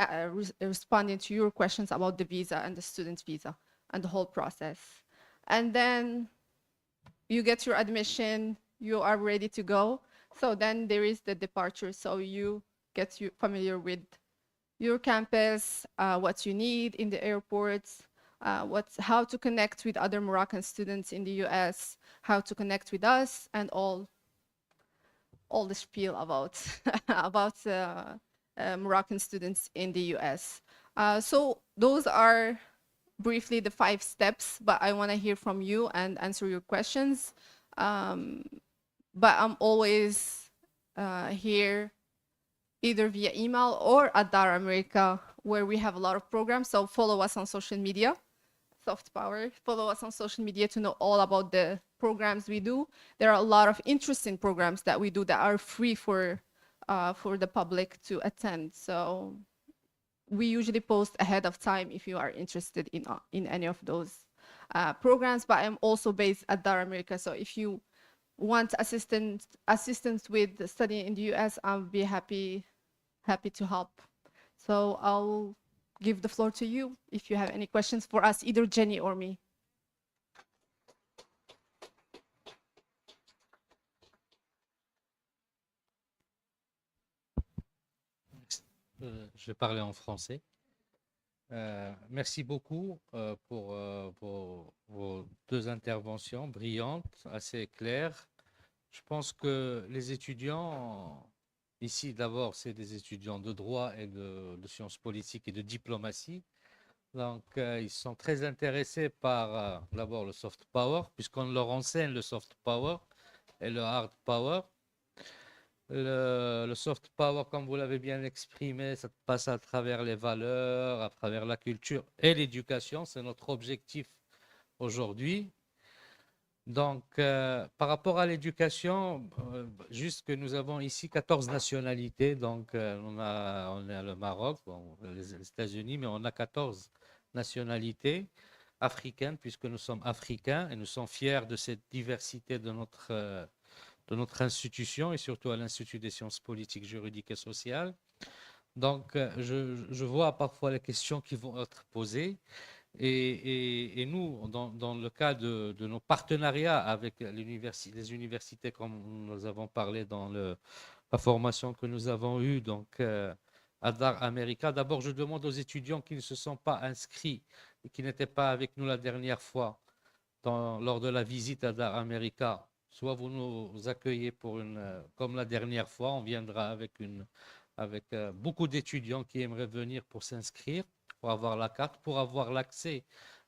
responding to your questions about the visa and the student's visa and the whole process. And then you get your admission, you are ready to go. So then there is the departure. So you get familiar with your campus, what you need in the airports, how to connect with other Moroccan students in the US, how to connect with us, and all the spiel about Moroccan students in the US. So those are briefly the 5 steps, but I want to hear from you and answer your questions. But I'm always here either via email or at Dar America, where we have a lot of programs. So follow us on social media, soft power. Follow us on social media to know all about the programs we do. There are a lot of interesting programs that we do that are free for the public to attend. So we usually post ahead of time if you are interested in any of those programs. But I'm also based at Dar America, so if you want assistance with studying in the US, I'll be happy to help. So I'll give the floor to you if you have any questions for us, either Jenny or me. Je vais parler en français. Merci beaucoup pour vos 2 interventions brillantes, assez claires. Je pense que les étudiants, ici d'abord, c'est des étudiants de droit et de sciences politiques et de diplomatie. Donc, ils sont très intéressés par d'abord le soft power, puisqu'on leur enseigne le soft power et le hard power. Le soft power, comme vous l'avez bien exprimé, ça passe à travers les valeurs, à travers la culture et l'éducation. C'est notre objectif aujourd'hui. Donc, par rapport à l'éducation, juste que nous avons ici 14 nationalités. Donc, on a le Maroc, bon, les États-Unis, mais on a 14 nationalités africaines, puisque nous sommes africains et nous sommes fiers de cette diversité de notre institution et surtout à l'Institut des sciences politiques, juridiques et sociales. Donc, je vois parfois les questions qui vont être posées. Et nous, dans le cas de nos partenariats avec les universités, comme nous avons parlé dans la formation que nous avons eue donc, à Dar America, d'abord, je demande aux étudiants qui ne se sont pas inscrits et qui n'étaient pas avec nous la dernière fois lors de la visite à Dar America, soit vous nous accueillez comme la dernière fois, on viendra avec beaucoup d'étudiants qui aimeraient venir pour s'inscrire, pour avoir la carte, pour avoir l'accès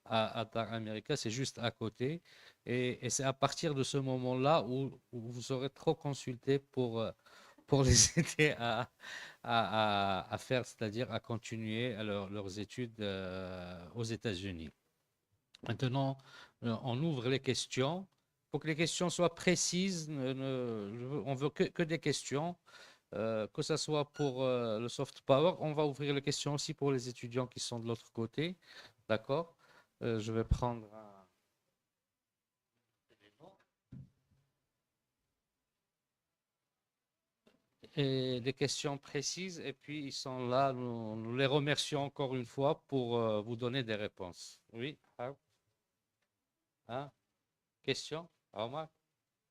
à Dar America, c'est juste à côté. Et c'est à partir de ce moment-là où vous serez trop consultés pour les aider à faire, c'est-à-dire à continuer leurs études aux États-Unis. Maintenant, on ouvre les questions. Il faut que les questions soient précises. On veut que des questions, que ce soit pour le soft power. On va ouvrir les questions aussi pour les étudiants qui sont de l'autre côté. D'accord? Je vais prendre des questions précises. Et puis, ils sont là. Nous les remercions encore une fois pour vous donner des réponses. Oui? Hein? Question? Omar?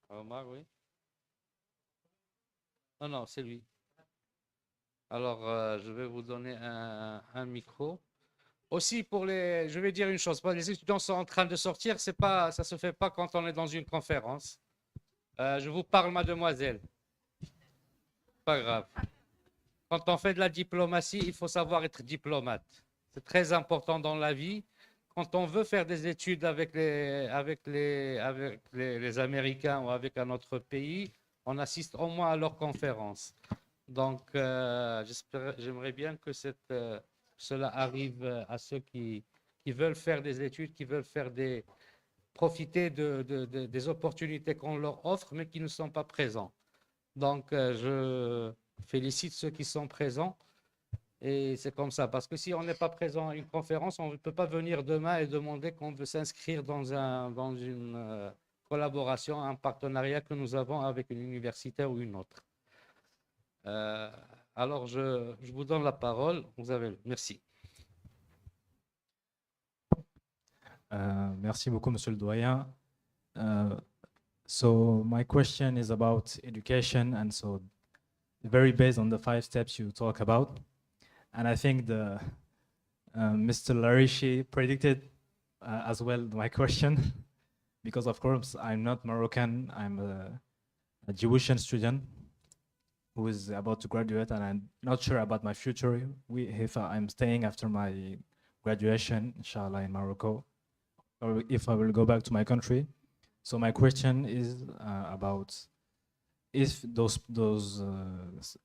Omar, oui? Non, non, c'est lui. Alors, je vais vous donner un micro. Aussi, je vais dire une chose, les étudiants sont en train de sortir, ça se fait pas quand on est dans une conférence. Je vous parle, mademoiselle. Pas grave. Quand on fait de la diplomatie, il faut savoir être diplomate. C'est très important dans la vie. Quand on veut faire des études avec les Américains ou avec un autre pays, on assiste au moins à leurs conférences. Donc, j'aimerais bien que cela arrive à ceux qui veulent faire des études, qui veulent profiter des opportunités qu'on leur offre, mais qui ne sont pas présents. Donc, je félicite ceux qui sont présents. Et c'est comme ça, parce que si on n'est pas présent à une conférence, on ne peut pas venir demain et demander qu'on veut s'inscrire dans une collaboration, un partenariat que nous avons avec une université ou une autre. Alors, je vous donne la parole. Merci. Merci beaucoup, Monsieur le Doyen. So my question is about education, and so very based on the 5 steps you talk about. And I think Mr. Larishi predicted as well my question, because of course I'm not Moroccan, I'm a Jewish student who is about to graduate, and I'm not sure about my future if I'm staying after my graduation, inshallah, in Morocco, or if I will go back to my country. So my question is about if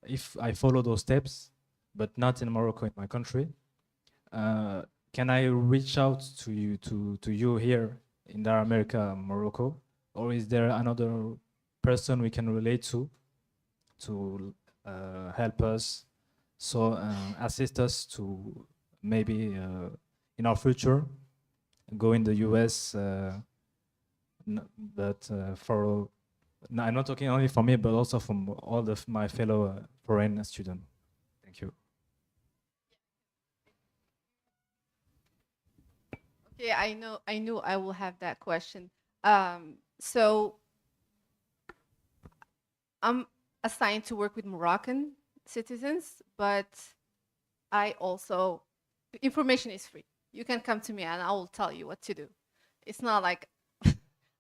if I follow those steps, but not in Morocco, in my country, can I reach out to you here in Dar America, Morocco, or is there another person we can relate to help us, so assist us to maybe in our future go in the US, but I'm not talking only for me, but also from all my fellow foreign students. Thank you. Okay, I knew I will have that question. So I'm assigned to work with Moroccan citizens, but information is free. You can come to me and I will tell you what to do. It's not like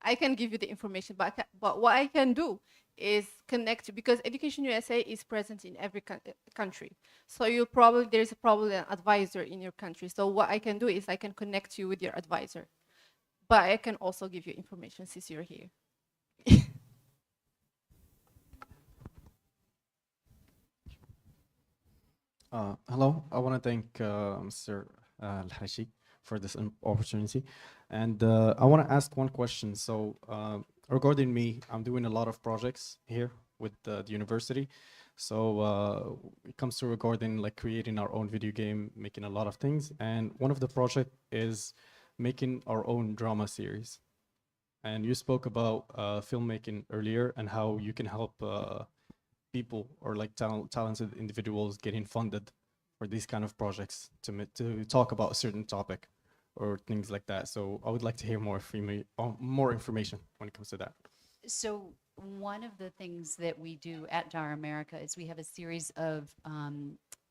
I can give you the information, but what I can do is connect you, because Education USA is present in every country. So there's probably an advisor in your country. So what I can do is I can connect you with your advisor, but I can also give you information since you're here. Hello, I want to thank Mr. Al-Harashi for this opportunity. And I want to ask one question. So regarding me, I'm doing a lot of projects here with the university. So it comes to regarding like creating our own video game, making a lot of things. And one of the project is making our own drama series. And you spoke about filmmaking earlier and how you can help people or like talented individuals getting funded for these kind of projects to talk about a certain topic or things like that. So I would like to hear more information when it comes to that. So one of the things that we do at Dar America is we have a series of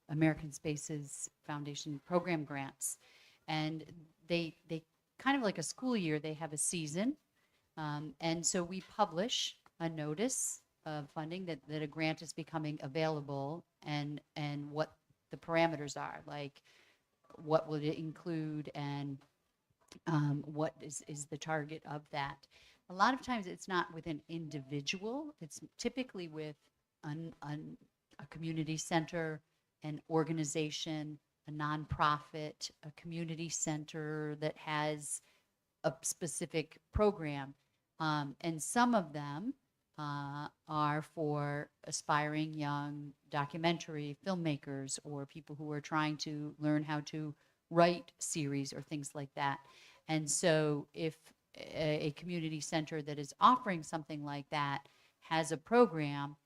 American Spaces Foundation program grants, and they kind of like a school year, they have a season, and so we publish a notice of funding that a grant is becoming available, and what the parameters are, like what will it include, and what is the target of that. A lot of times it's not with an individual, it's typically with a community center, an organization, a nonprofit, a community center that has a specific program. And some of them are for aspiring young documentary filmmakers or people who are trying to learn how to write series or things like that. And so if a community center that is offering something like that has a program,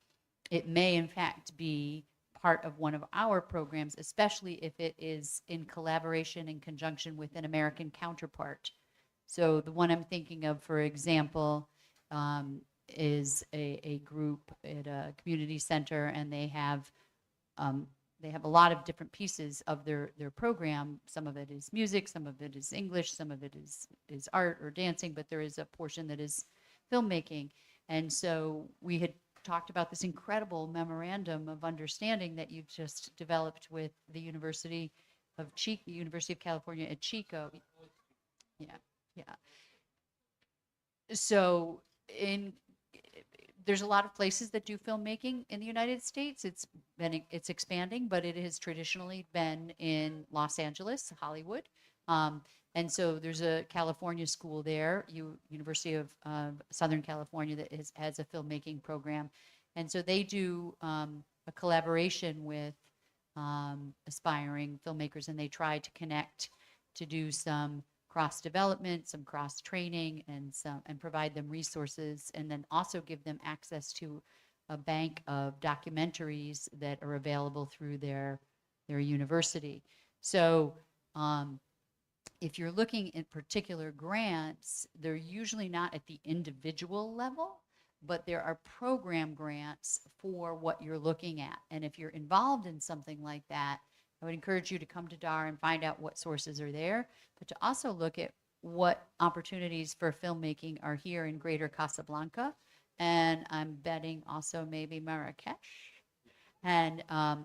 it may in fact be part of one of our programs, especially if it is in collaboration in conjunction with an American counterpart. So the one I'm thinking of, for example, is a group at a community center, and they have a lot of different pieces of their program. Some of it is music, some of it is English, some of it is art or dancing, but there is a portion that is filmmaking. And so we had talked about this incredible memorandum of understanding that you've just developed with the University of California at Chico. Yeah, yeah. So there's a lot of places that do filmmaking in the United States. It's expanding, but it has traditionally been in Los Angeles, Hollywood. And so there's a California school there, University of Southern California, that has a filmmaking program. And so they do a collaboration with aspiring filmmakers, and they try to connect to do some cross development, some cross training, and provide them resources, and then also give them access to a bank of documentaries that are available through their university. So if you're looking at particular grants, they're usually not at the individual level, but there are program grants for what you're looking at. And if you're involved in something like that, I would encourage you to come to DAR and find out what sources are there, but to also look at what opportunities for filmmaking are here in Greater Casablanca. And I'm betting also maybe Marrakesh, and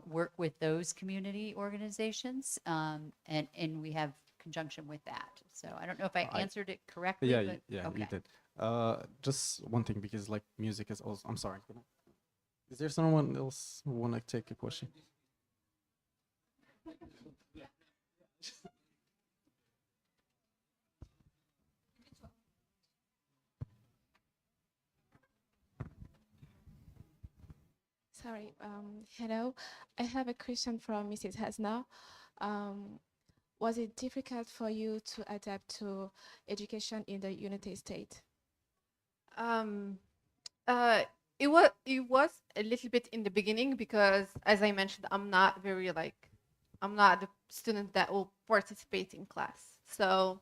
work with those community organizations. And we have conjunction with that. So I don't know if I answered it correctly. Yeah, but, yeah, okay. you did. Just one thing, because like music is also. I'm sorry. Is there someone else who want to take a question? Sorry. Hello. I have a question from Mrs. Hasnaa. Was it difficult for you to adapt to education in the United States? It was a little bit in the beginning because, as I mentioned, I'm not the student that will participate in class. So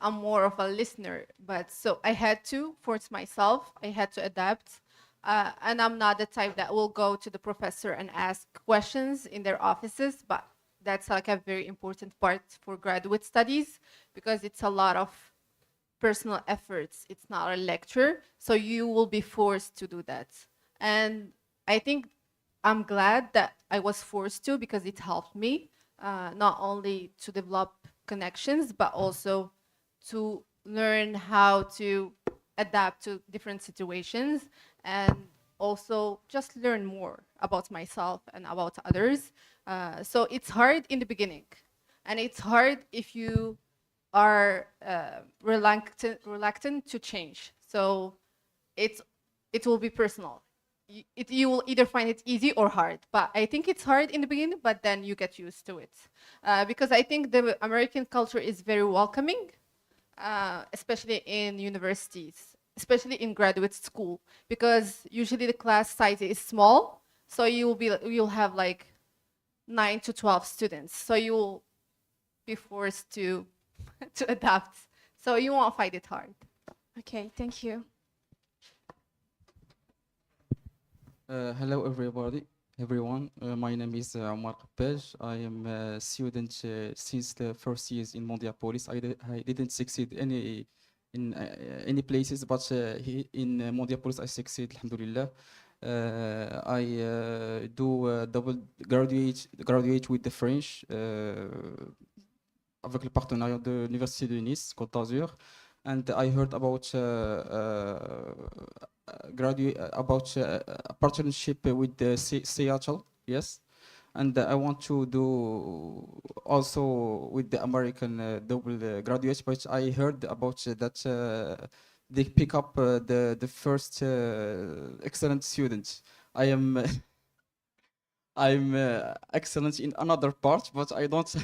I'm more of a listener. But so I had to force myself. I had to adapt. And I'm not the type that will go to the professor and ask questions in their offices, but that's like a very important part for graduate studies because it's a lot of personal efforts. It's not a lecture, so you will be forced to do that. And I think I'm glad that I was forced to because it helped me not only to develop connections, but also to learn how to adapt to different situations and also just learn more about myself and about others. So it's hard in the beginning, and it's hard if you are reluctant to change. So it will be personal. You will either find it easy or hard, but I think it's hard in the beginning, but then you get used to it. Because I think the American culture is very welcoming, especially in universities, especially in graduate school, because usually the class size is small, so you'll have like 9 to 12 students, so you will be forced to adapt. So you won't find it hard. Okay, thank you. Hello, everyone. My name is Omar Qabbaj. I am a student since the first years in Mondiapolis. I didn't succeed in any places, but in Mondiapolis I succeed, alhamdulillah. I do double graduate with the French avec le partenariat de l'Université de Nice, Côte d'Azur. And I heard about a partnership with Seattle, yes, and I want to do also with the American double graduates, but I heard about that they pick up the first excellent students. I'm excellent in another part, but I don't.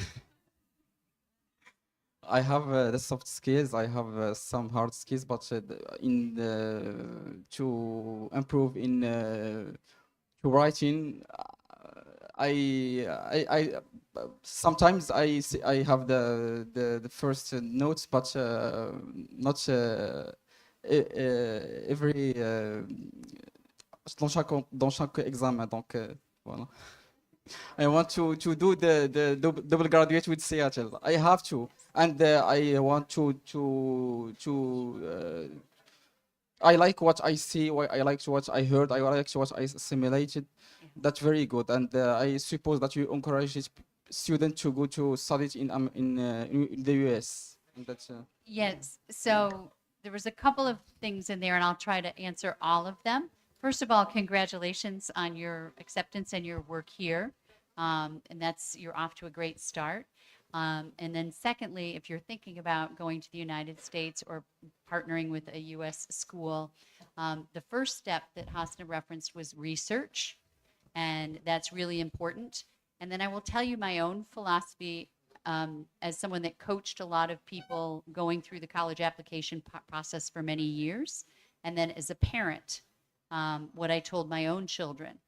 I have the soft skills. I have some hard skills, but to improve in to writing, I sometimes I have the first notes, but not every dans chaque examen. Donc voilà. I want to do the double graduate with Seattle. I have to, and I want to. I like what I see. I like what I heard. I like what I assimilated. That's very good, and I suppose that you encourage students to go to study in the US. And that's Yes. So there was a couple of things in there, and I'll try to answer all of them. First of all, congratulations on your acceptance and your work here. And you're off to a great start. And then secondly, if you're thinking about going to the United States or partnering with a U.S. school, the first step that Hasnaa referenced was research, and that's really important. And then I will tell you my own philosophy as someone that coached a lot of people going through the college application process for many years, and then as a parent, what I told my own children.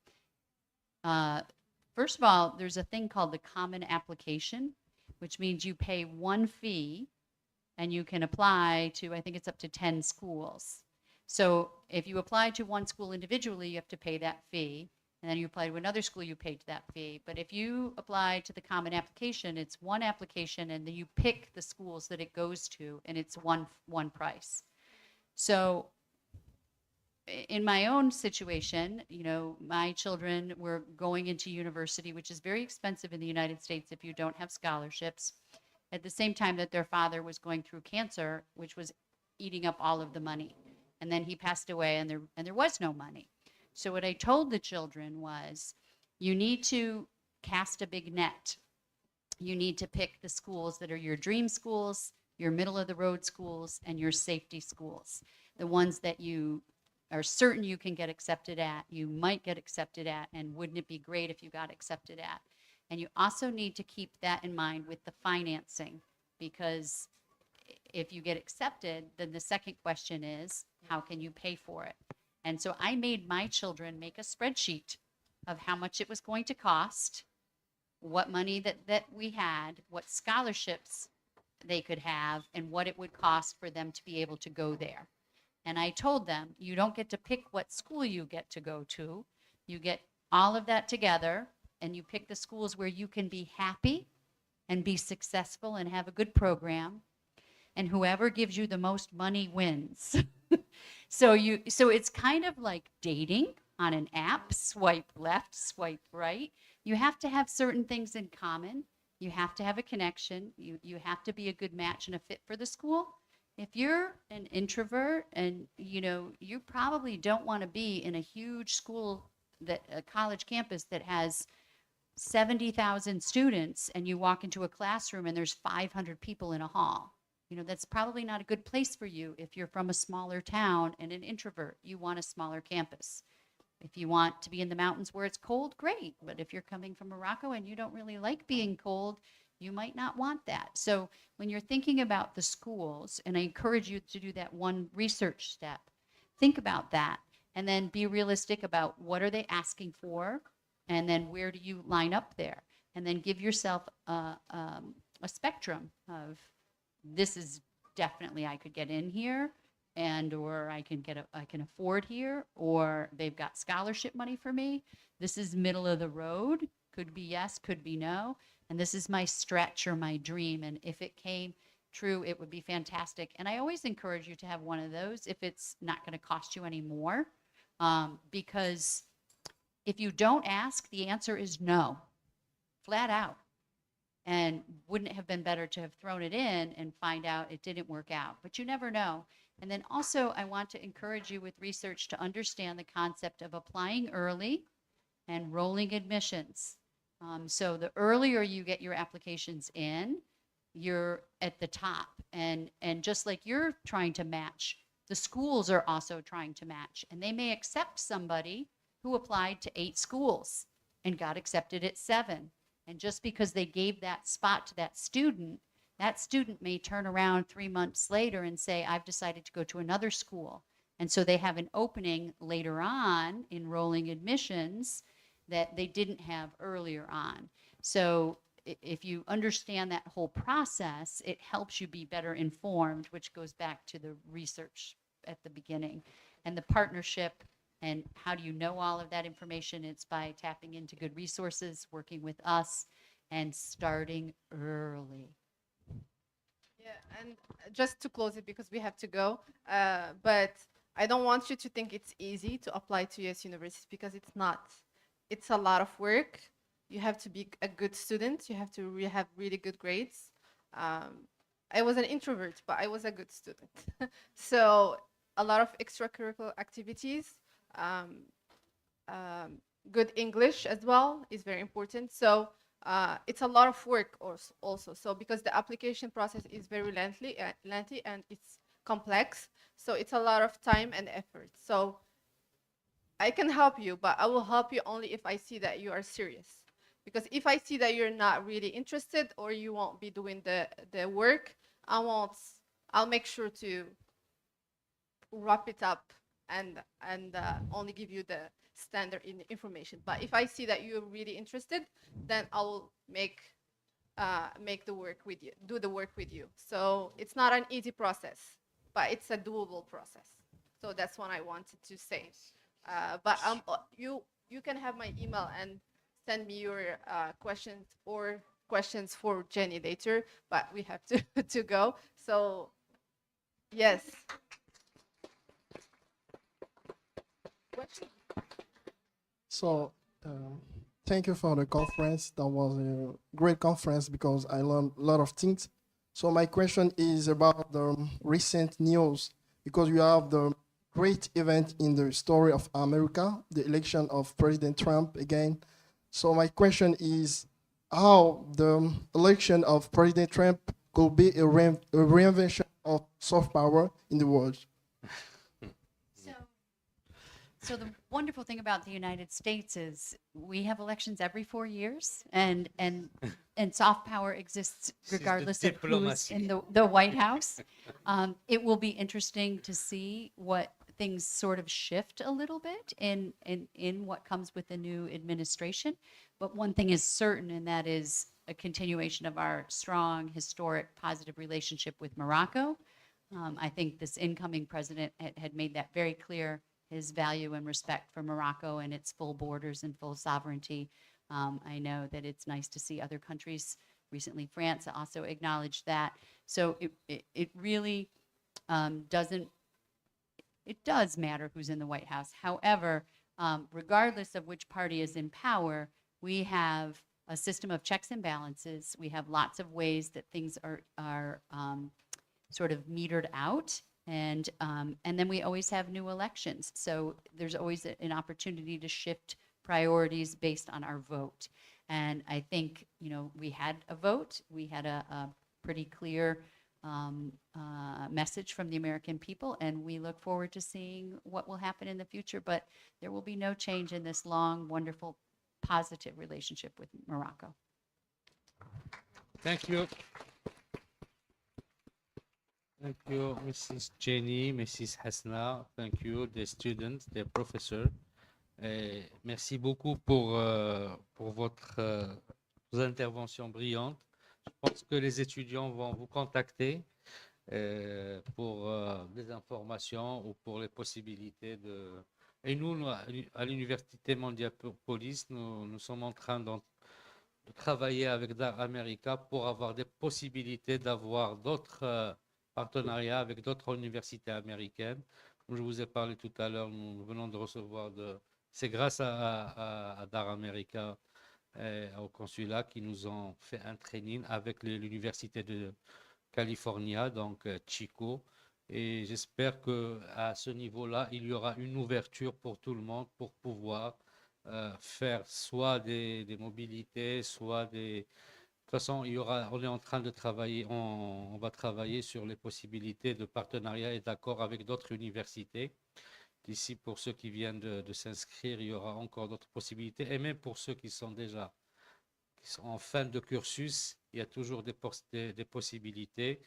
First of all, there's a thing called the common application, which means you pay one fee and you can apply to, I think it's up to 10 schools. So if you apply to one school individually, you have to pay that fee. And then you apply to another school, you pay that fee. But if you apply to the common application, it's one application and then you pick the schools that it goes to, and it's one price. So in my own situation, you know, my children were going into university, which is very expensive in the United States if you don't have scholarships, at the same time that their father was going through cancer, which was eating up all of the money. And then he passed away, and there was no money. So what I told the children was, you need to cast a big net. You need to pick the schools that are your dream schools, your middle of the road schools, and your safety schools. The ones that you are certain you can get accepted at, you might get accepted at, and wouldn't it be great if you got accepted at? And you also need to keep that in mind with the financing, because if you get accepted, then the second question is, how can you pay for it? And so I made my children make a spreadsheet of how much it was going to cost, what money that we had, what scholarships they could have, and what it would cost for them to be able to go there. And I told them, you don't get to pick what school you get to go to. You get all of that together, and you pick the schools where you can be happy and be successful and have a good program. And whoever gives you the most money wins. So it's kind of like dating on an app, swipe left, swipe right. You have to have certain things in common. You have to have a connection. You have to be a good match and a fit for the school. If you're an introvert and you probably don't want to be in a huge school, a college campus that has 70,000 students, and you walk into a classroom and there's 500 people in a hall. That's probably not a good place for you if you're from a smaller town and an introvert. You want a smaller campus. If you want to be in the mountains where it's cold, great. But if you're coming from Morocco and you don't really like being cold, you might not want that. So when you're thinking about the schools, and I encourage you to do that one research step, think about that, and then be realistic about what are they asking for, and then where do you line up there, and then give yourself a spectrum of, this is definitely I could get in here, or I can afford here, or they've got scholarship money for me. This is middle of the road, could be yes, could be no, and this is my stretch or my dream, and if it came true, it would be fantastic. And I always encourage you to have one of those if it's not going to cost you any more, because if you don't ask, the answer is no, flat out. And wouldn't it have been better to have thrown it in and find out it didn't work out? But you never know. And then also, I want to encourage you with research to understand the concept of applying early and rolling admissions. So the earlier you get your applications in, you're at the top. And just like you're trying to match, the schools are also trying to match. And they may accept somebody who applied to 8 schools and got accepted at 7. And just because they gave that spot to that student may turn around 3 months later and say, I've decided to go to another school. And so they have an opening later on in rolling admissions that they didn't have earlier on. So if you understand that whole process, it helps you be better informed, which goes back to the research at the beginning. And the partnership, and how do you know all of that information? It's by tapping into good resources, working with us, and starting early. Yeah, and just to close it because we have to go, but I don't want you to think it's easy to apply to US universities because it's not. It's a lot of work. You have to be a good student. You have to have really good grades. I was an introvert, but I was a good student. So a lot of extracurricular activities, um, good English as well is very important. So it's a lot of work also. So because the application process is very lengthy and it's complex, so it's a lot of time and effort. So I can help you, but I will help you only if I see that you are serious. Because if I see that you're not really interested or you won't be doing the work, I'll make sure to wrap it up and only give you the standard information. But if I see that you're really interested, then I will make the work with you, do the work with you. So it's not an easy process, but it's a doable process. So that's what I wanted to say. But you can have my email and send me your questions or questions for Jenny later. But we have to to go. So yes. So, thank you for the conference. That was a great conference because I learned a lot of things. So my question is about the recent news, because you have the great event in the story of America, the election of President Trump again. So my question is how the election of President Trump could be a reinvention of soft power in the world. So the wonderful thing about the United States is we have elections every 4 years, and soft power exists regardless of who's diplomacy. in the White House. It will be interesting to see what things sort of shift a little bit in what comes with the new administration. But one thing is certain, and that is a continuation of our strong, historic, positive relationship with Morocco. I think this incoming president had made that very clear, his value and respect for Morocco and its full borders and full sovereignty. I know that it's nice to see other countries, recently France also acknowledged that. So it really does matter who's in the White House. However, regardless of which party is in power, we have a system of checks and balances. We have lots of ways that things are sort of metered out. And then we always have new elections. So there's always an opportunity to shift priorities based on our vote. And I think, we had a vote. We had a pretty clear message from the American people, and we look forward to seeing what will happen in the future. But there will be no change in this long, wonderful, positive relationship with Morocco. Thank you. Thank you, Mrs. Jenny, Mrs. Hasnaa. Thank you, the students, the professors. Merci beaucoup pour votre vos interventions brillantes. Je pense que les étudiants vont vous contacter pour des informations ou pour les possibilités de... Et nous, à l'Université Mondiapolis, nous sommes en train de travailler avec Dar America pour avoir des possibilités d'avoir d'autres partenariats avec d'autres universités américaines. Comme je vous ai parlé tout à l'heure, nous venons de recevoir c'est grâce à Dar America au consulat qui nous ont fait un training avec l'université de California, donc Chico. Et j'espère qu'à ce niveau-là, il y aura une ouverture pour tout le monde pour pouvoir faire soit des mobilités, soit des... De toute façon, on est en train de travailler, on va travailler sur les possibilités de partenariat et d'accord avec d'autres universités. D'ici, pour ceux qui viennent de s'inscrire, il y aura encore d'autres possibilités. Et même pour ceux qui sont en fin de cursus, il y a toujours des possibilités.